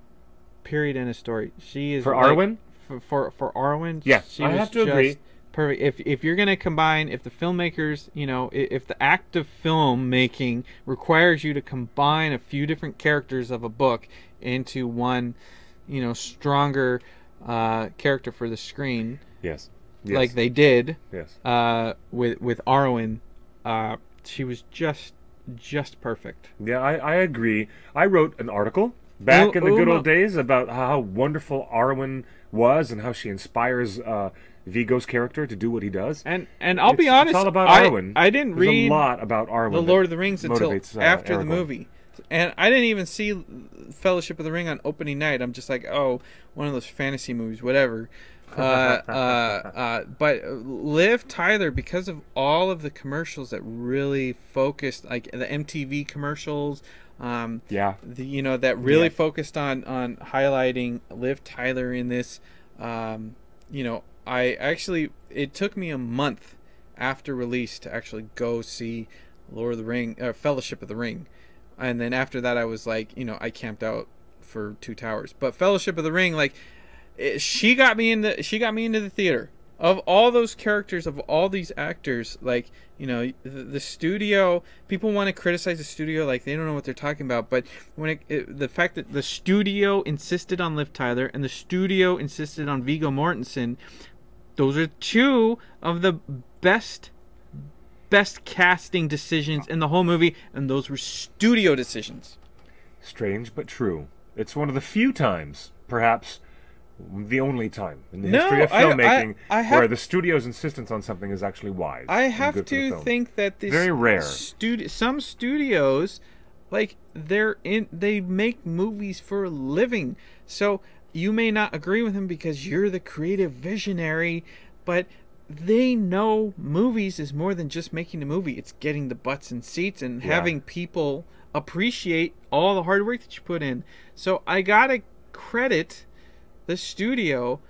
Period. End of story. She is for Arwen. For Arwen. Yeah, she I was have to agree. Perfect. If you're gonna combine, if the filmmakers, you know, if the act of filmmaking requires you to combine a few different characters of a book into one, you know, stronger character for the screen. Yes. Like they did. Yes. With Arwen, she was just perfect. Yeah, I agree. I wrote an article back in the good old days about how wonderful Arwen was and how she inspires Viggo's character to do what he does. And I'll be honest, it's all about Arwen. I didn't read a lot about Arwen, the Lord of the Rings until after the Aragorn. movie. And I didn't even see Fellowship of the Ring on opening night. I'm just like, oh, one of those fantasy movies, whatever. But Liv Tyler, because of all of the commercials that really focused, like the MTV commercials, that really focused on highlighting Liv Tyler in this. It took me a month after release to actually go see Lord of the Ring, Fellowship of the Ring, and then after that I was like, I camped out for Two Towers. But Fellowship of the Ring, like, she got me into the theater. Of all those characters, of all these actors, like, the studio, people want to criticize the studio like they don't know what they're talking about, but the fact that the studio insisted on Liv Tyler and the studio insisted on Viggo Mortensen, those are two of the best casting decisions in the whole movie, and those were studio decisions. Strange but true. It's one of the few times, perhaps the only time in the history of filmmaking where the studio's insistence on something is actually wise. I have to think that this very rare. Some studios, like, they make movies for a living. So you may not agree with them because you're the creative visionary, but they know movies is more than just making a movie. It's getting the butts in seats and having people appreciate all the hard work that you put in. So I gotta credit the studio,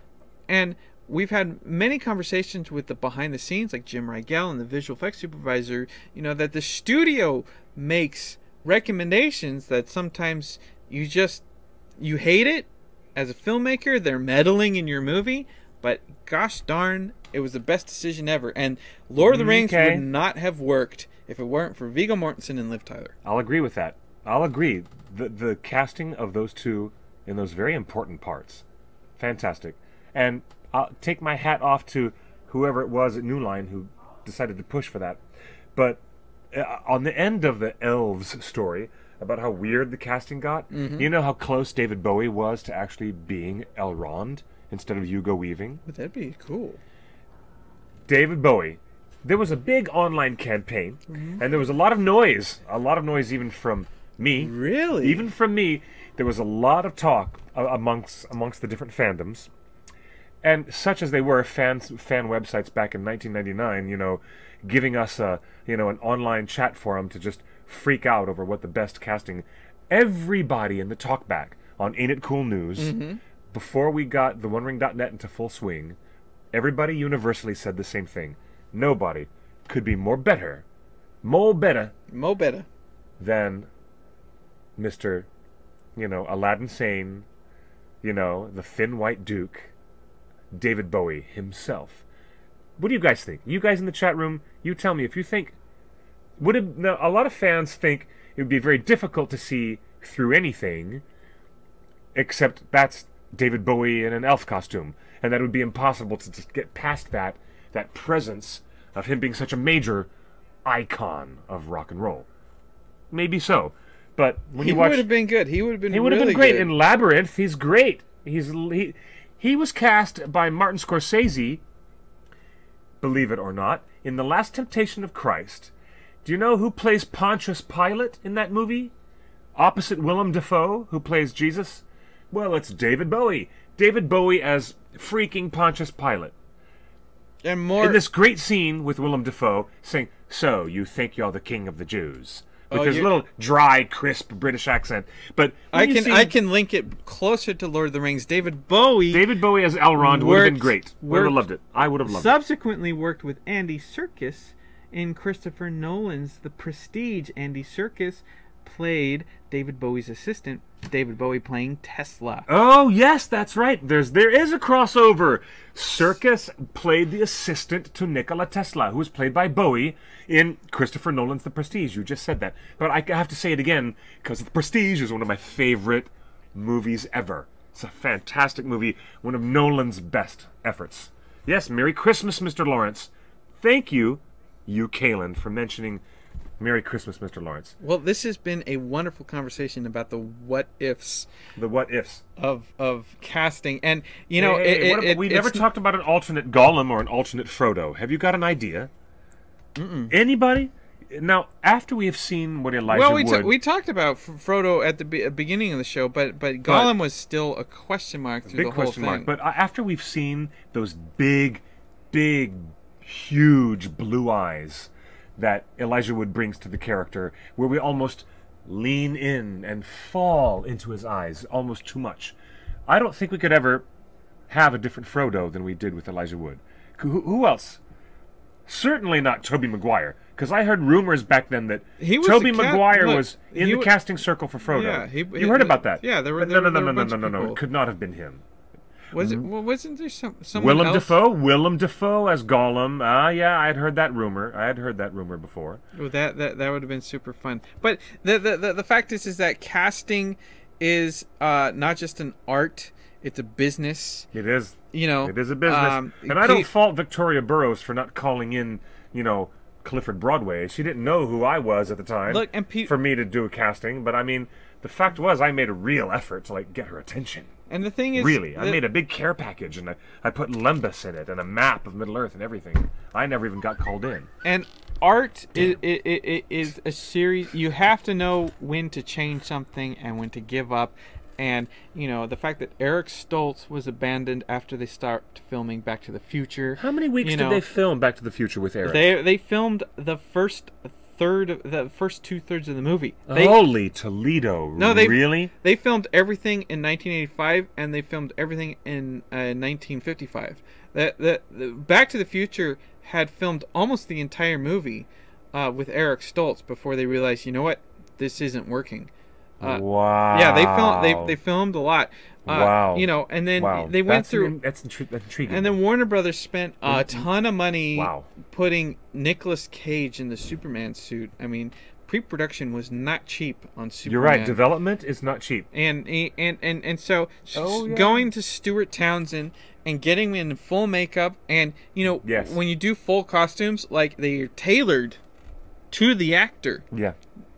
and we've had many conversations with the behind the scenes, like Jim Rigel and the visual effects supervisor, that the studio makes recommendations that sometimes you hate it as a filmmaker. They're meddling in your movie, but gosh darn, it was the best decision ever. And Lord of the Rings would not have worked if it weren't for Viggo Mortensen and Liv Tyler. I'll agree with that. I'll agree. The casting of those two in those very important parts, fantastic. And I'll take my hat off to whoever it was at New Line who decided to push for that. But on the end of the Elves story, about how weird the casting got, you know how close David Bowie was to actually being Elrond instead of Hugo Weaving? But that'd be cool. David Bowie. There was a big online campaign, and there was a lot of noise even from me. Really? Even from me, there was a lot of talk amongst the different fandoms. And such as they were, fan websites back in 1999, giving us an online chat forum to just freak out over what the best casting. Everybody in the talkback on Ain't It Cool News, before we got the OneRing.net into full swing, everybody universally said the same thing. Nobody could be more better than Mr. Aladdin Sane, the thin white Duke, David Bowie himself. What do you guys think? You guys in the chat room, you tell me if you think... Now, a lot of fans think it would be very difficult to see through anything, except that's David Bowie in an elf costume, and that it would be impossible to just get past that presence of him being such a major icon of rock and roll. Maybe so, but when you watch... He would have been good. He would have been He would have really been great. good. In Labyrinth, he's great. He was cast by Martin Scorsese, believe it or not, in The Last Temptation of Christ. Do you know who plays Pontius Pilate in that movie? Opposite Willem Dafoe, who plays Jesus? Well, it's David Bowie. David Bowie as freaking Pontius Pilate. And more... In this great scene with Willem Dafoe saying, "So, you think you're the king of the Jews?" With his little dry, crisp British accent. But I can link it closer to Lord of the Rings. David Bowie as Elrond would have been great. Would have loved it. I would have loved it. Subsequently worked with Andy Serkis in Christopher Nolan's The Prestige. Andy Serkis played David Bowie's assistant, David Bowie playing Tesla. Oh, yes, that's right. There is a crossover. Serkis played the assistant to Nikola Tesla, who was played by Bowie in Christopher Nolan's The Prestige. You just said that. But I have to say it again, because The Prestige is one of my favorite movies ever. It's a fantastic movie, one of Nolan's best efforts. Yes, Merry Christmas, Mr. Lawrence. Thank you, Kalen, for mentioning Merry Christmas, Mr. Lawrence. Well, this has been a wonderful conversation about the what ifs. The what ifs of casting, and we never talked about an alternate Gollum or an alternate Frodo. Have you got an idea? Anybody? Now, after we have seen what Elijah Wood... we talked about Frodo at the beginning of the show, but Gollum was still a question mark through the whole thing. But after we've seen those big, huge blue eyes that Elijah Wood brings to the character, where we almost lean in and fall into his eyes almost too much, I don't think we could ever have a different Frodo than we did with Elijah Wood. Who else? Certainly not Tobey Maguire, because I heard rumors back then that Tobey Maguire was in the casting circle for Frodo. Yeah, you heard about that? Yeah, there were no. It could not have been him. Wasn't there someone Willem else? Dafoe? Willem Dafoe as Gollum. Yeah, I had heard that rumor. Before. Well, that would have been super fun. But the fact is that casting is not just an art; it's a business. It is. It is a business. And I don't fault Victoria Burrows for not calling in, Clifford Broadway. She didn't know who I was at the time. Look, and for me to do a casting, but I mean, the fact was I made a real effort to get her attention. And the thing is, really, I made a big care package, and I put Lembas in it, and a map of Middle Earth and everything. I never even got called in. And art is a series. You have to know when to change something and when to give up. And the fact that Eric Stoltz was abandoned after they start filming Back to the Future. How many weeks did they film Back to the Future with Eric? They filmed the first 2/3 of the movie. Holy Toledo! No, really? They filmed everything in 1985, and they filmed everything in 1955. The Back to the Future had filmed almost the entire movie with Eric Stoltz before they realized, you know what, this isn't working. Wow. Yeah, they filmed a lot. Wow. And then they went through. That's intriguing. And then Warner Brothers spent a ton of money Wow. putting Nicolas Cage in the Superman suit. I mean, pre-production was not cheap on Superman. You're right. Development is not cheap. And so Oh, yeah. going to Stuart Townsend and getting him in full makeup, and Yes. when you do full costumes, like, they're tailored to the actor. Yeah.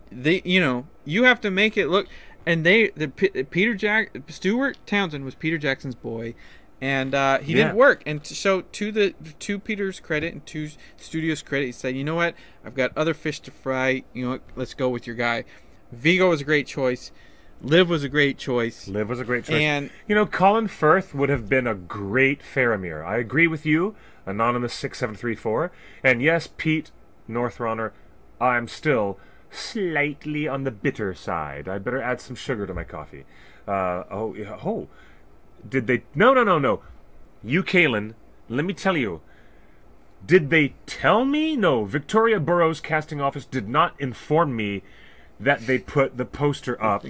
You have to make it look, and Stuart Townsend was Peter Jackson's boy, and he didn't work. And so to Peter's credit and to studio's credit, he said, you know what, I've got other fish to fry. You know what, let's go with your guy. Vigo was a great choice. Liv was a great choice. And Colin Firth would have been a great Faramir. I agree with you, Anonymous 6734. And yes, Pete Northrunner, I'm still slightly on the bitter side. I'd better add some sugar to my coffee. Did they? No. You, Kalen, let me tell you. Did they tell me? No, Victoria Burrows' casting office did not inform me that they put the poster up.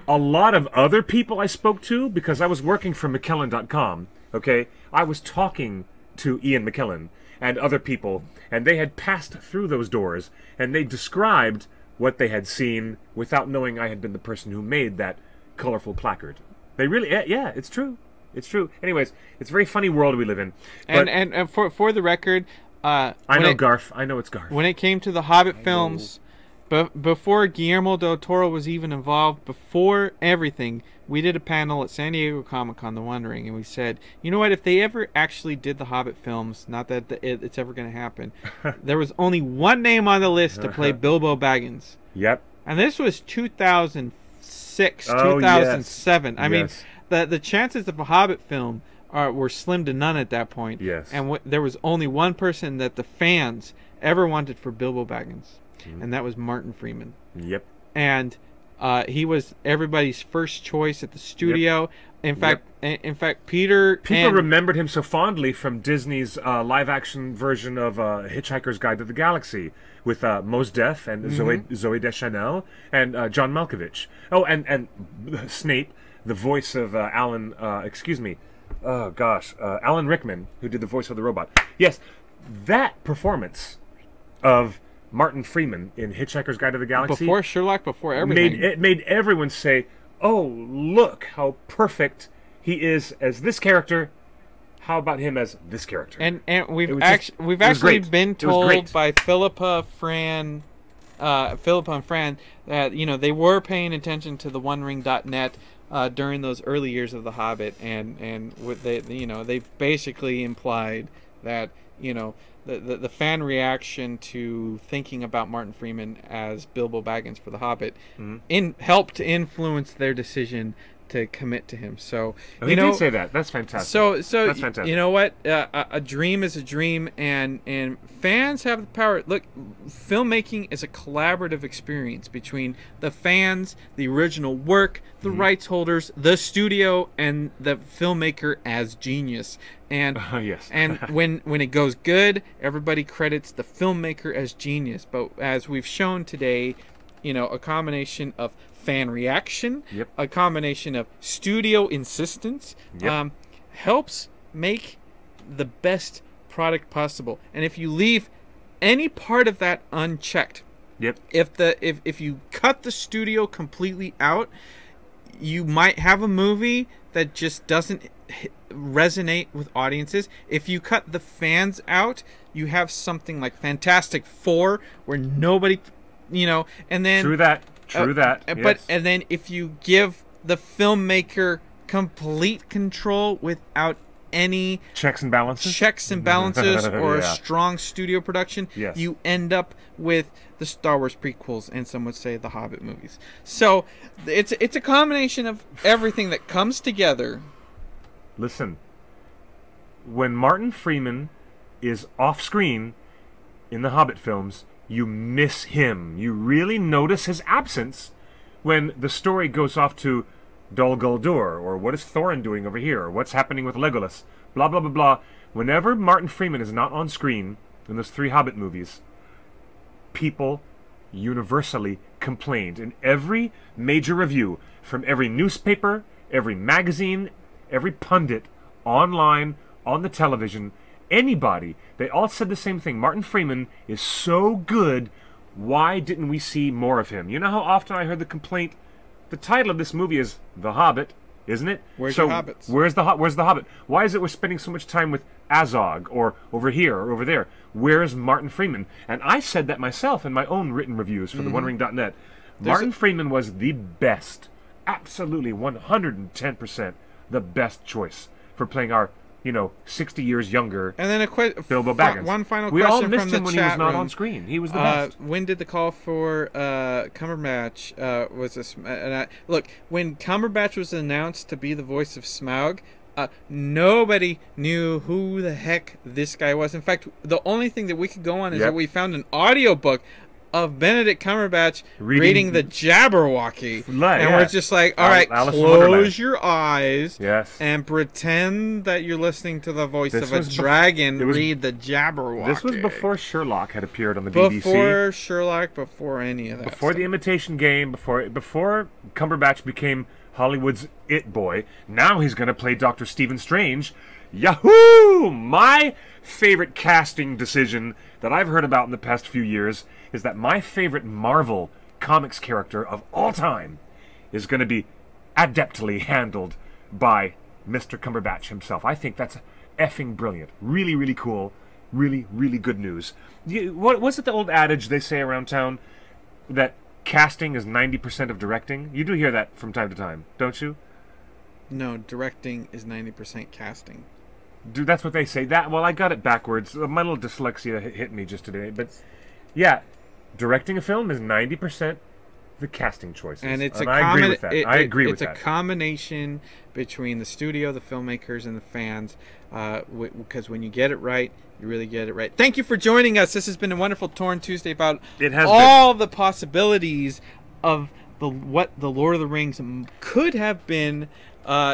A lot of other people I spoke to, because I was working for McKellen.com, okay? I was talking to Ian McKellen and other people, and they had passed through those doors, and they described what they had seen without knowing I had been the person who made that colorful placard. They really, yeah, it's true. It's true. Anyways, it's a very funny world we live in. But And for the record, I know Garth. I know it's Garth. when it came to the Hobbit films, before Guillermo del Toro was even involved, before everything, we did a panel at San Diego Comic-Con, The One Ring, and we said, you know what, if they ever actually did the Hobbit films, not that it's ever going to happen, there was only one name on the list to play Bilbo Baggins. Yep. And this was 2006, Oh, 2007. yes. I mean, Yes. the chances of a Hobbit film were slim to none at that point. Yes. And there was only one person that the fans ever wanted for Bilbo Baggins, and that was Martin Freeman. Yep. And he was everybody's first choice at the studio. In fact, Peter. People remembered him so fondly from Disney's live-action version of Hitchhiker's Guide to the Galaxy with Mos Def and Zoe Deschanel and John Malkovich. Oh, and Snape, the voice of Alan. Alan Rickman, who did the voice of the robot. Yes, that performance of Martin Freeman in Hitchhiker's Guide to the Galaxy before Sherlock, before everything, made everyone say, "Oh, look how perfect he is as this character. How about him as this character?" And we've was actually great. been It was told great. by Philippa and Fran that they were paying attention to the OneRing.net during those early years of The Hobbit, and what they basically implied that the fan reaction to thinking about Martin Freeman as Bilbo Baggins for The Hobbit helped to influence their decision to commit to him. So He did say that. That's fantastic. So That's fantastic. you know what? A dream is a dream, and fans have the power. Look, filmmaking is a collaborative experience between the fans, the original work, the rights holders, the studio, and the filmmaker as genius. And yes. and when it goes good, everybody credits the filmmaker as genius. But as we've shown today, a combination of fan reaction, a combination of studio insistence, helps make the best product possible. And if you leave any part of that unchecked, if you cut the studio completely out, you might have a movie that just doesn't resonate with audiences. If you cut the fans out, you have something like Fantastic Four, where nobody, and then True that. But Yes. and then if you give the filmmaker complete control without any Checks and balances? checks and balances or a Yeah. strong studio production, Yes. you end up with the Star Wars prequels and some would say the Hobbit movies. So it's a combination of everything that comes together. Listen, when Martin Freeman is off screen in the Hobbit films, you miss him. You really notice his absence when the story goes off to Dol Guldur, or what is Thorin doing over here, or what's happening with Legolas, blah, blah, blah, blah. Whenever Martin Freeman is not on screen in those 3 Hobbit movies, people universally complained. In every major review, from every newspaper, every magazine, every pundit, online, on the television, anybody, they all said the same thing. Martin Freeman is so good, why didn't we see more of him? You know how often I heard the complaint, the title of this movie is The Hobbit, isn't it? Where's so your hobbits? Where's the Hobbit? Why is it we're spending so much time with Azog, or over here, or over there? Where's Martin Freeman? And I said that myself in my own written reviews for the OneRing.net. Martin Freeman was the best, absolutely 110% the best choice for playing our, 60 years younger And then Bilbo Baggins. one final we question all missed from the him when he chat was not room. on screen. He was the best. When did the call for Cumberbatch was this? Look, when Cumberbatch was announced to be the voice of Smaug, nobody knew who the heck this guy was. In fact, the only thing that we could go on is that we found an audiobook of Benedict Cumberbatch reading the Jabberwocky. And we're just like, all right, Alice in close Wonderland. your eyes Yes. and pretend that you're listening to the voice This of a was bef- dragon it was- read the Jabberwocky. This was before Sherlock had appeared on the BBC. Before Sherlock, before any of that Before The Imitation Game, before Cumberbatch became Hollywood's it boy. Now he's going to play Dr. Stephen Strange. Yahoo! My favorite casting decision that I've heard about in the past few years is that my favorite Marvel Comics character of all time is going to be adeptly handled by Mr. Cumberbatch himself. I think that's effing brilliant. Really, really cool. Really, really good news. What was it the old adage they say around town? That casting is 90% of directing? You do hear that from time to time, don't you? No, directing is 90% casting. Dude, that's what they say. Well, I got it backwards. My little dyslexia hit me just today. But, yeah, directing a film is 90% the casting choices. And it's I agree with that. I agree with that. It's a combination between the studio, the filmmakers, and the fans. Because when you get it right, you really get it right. Thank you for joining us. This has been a wonderful Torn Tuesday about all the possibilities of what the Lord of the Rings could have been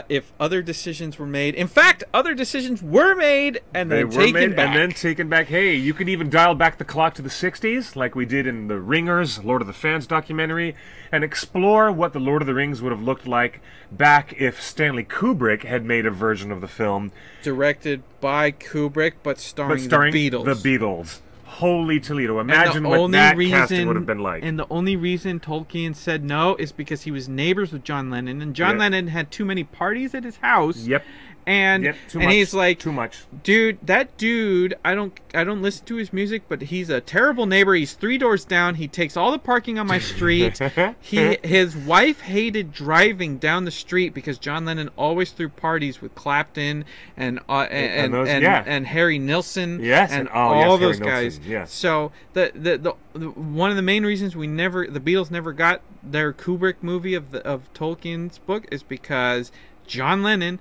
if other decisions were made. In fact, other decisions were made and then taken back. And then taken back. Hey, you could even dial back the clock to the 60s, like we did in the Ringers, Lord of the Fans documentary, and explore what the Lord of the Rings would have looked like back if Stanley Kubrick had made a version of the film. Directed by Kubrick, but starring the Beatles. The Beatles. Holy Toledo. Imagine what that casting would have been like. And the only reason Tolkien said no is because he was neighbors with John Lennon, and John Lennon had too many parties at his house. Yep. And he's like, too much. Dude, that dude, I don't listen to his music, but he's a terrible neighbor. He's 3 doors down. He takes all the parking on my street. His wife hated driving down the street because John Lennon always threw parties with Clapton and Harry Nilsson. Yes, and all those Harry guys. Nilsson, yes. So the one of the main reasons the Beatles never got their Kubrick movie of Tolkien's book is because John Lennon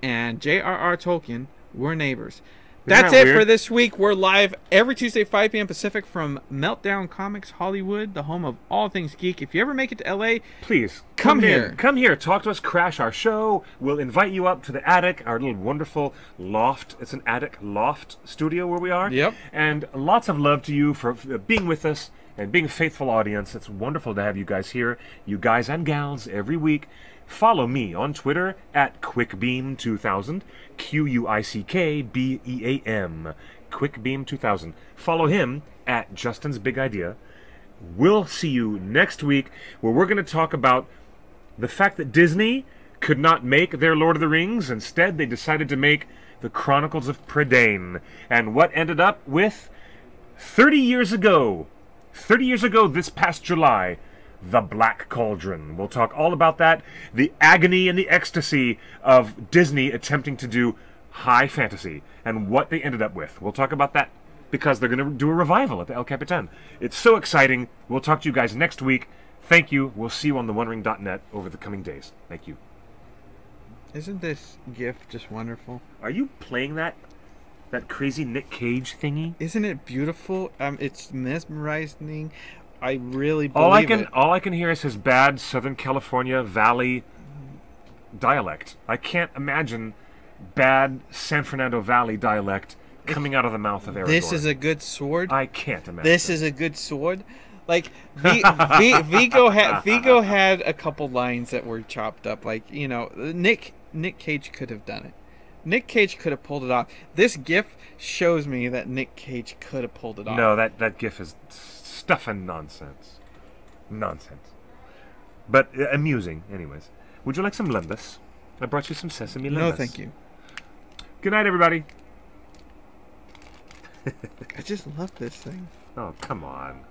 and J.R.R. Tolkien were neighbors. That's it for this week. We're live every Tuesday, 5 p.m. Pacific from Meltdown Comics Hollywood, the home of all things geek. If you ever make it to L.A., please come here. Come here. Talk to us. Crash our show. We'll invite you up to the attic, our little wonderful loft. It's an attic loft studio where we are. Yep. And lots of love to you for being with us and being a faithful audience. It's wonderful to have you guys here, you guys and gals, every week. Follow me on Twitter at QuickBeam2000, QuickBeam, QuickBeam2000. Follow him at Justin's Big Idea. We'll see you next week, where we're going to talk about the fact that Disney could not make their Lord of the Rings. Instead, they decided to make the Chronicles of Prydain. And what ended up with 30 years ago this past July, The Black Cauldron. We'll talk all about that, the agony and the ecstasy of Disney attempting to do high fantasy, and what they ended up with. We'll talk about that because they're going to do a revival at the El Capitan. It's so exciting. We'll talk to you guys next week. Thank you. We'll see you on thewondering.net over the coming days. Thank you. Isn't this GIF just wonderful? Are you playing that crazy Nick Cage thingy? Isn't it beautiful? It's mesmerizing. I really believe it. All I can hear is his bad Southern California Valley dialect. I can't imagine bad San Fernando Valley dialect coming out of the mouth of Aragorn. This is a good sword. I can't imagine. This is a good sword. Like Vigo had a couple lines that were chopped up. Like, you know, Nick Cage could have done it. Nick Cage could have pulled it off. This GIF shows me that Nick Cage could have pulled it off. No, that GIF is stuffing nonsense. Nonsense. But amusing, anyways. Would you like some lembas? I brought you some sesame lembas. No, thank you. Good night, everybody. I just love this thing. Oh, come on.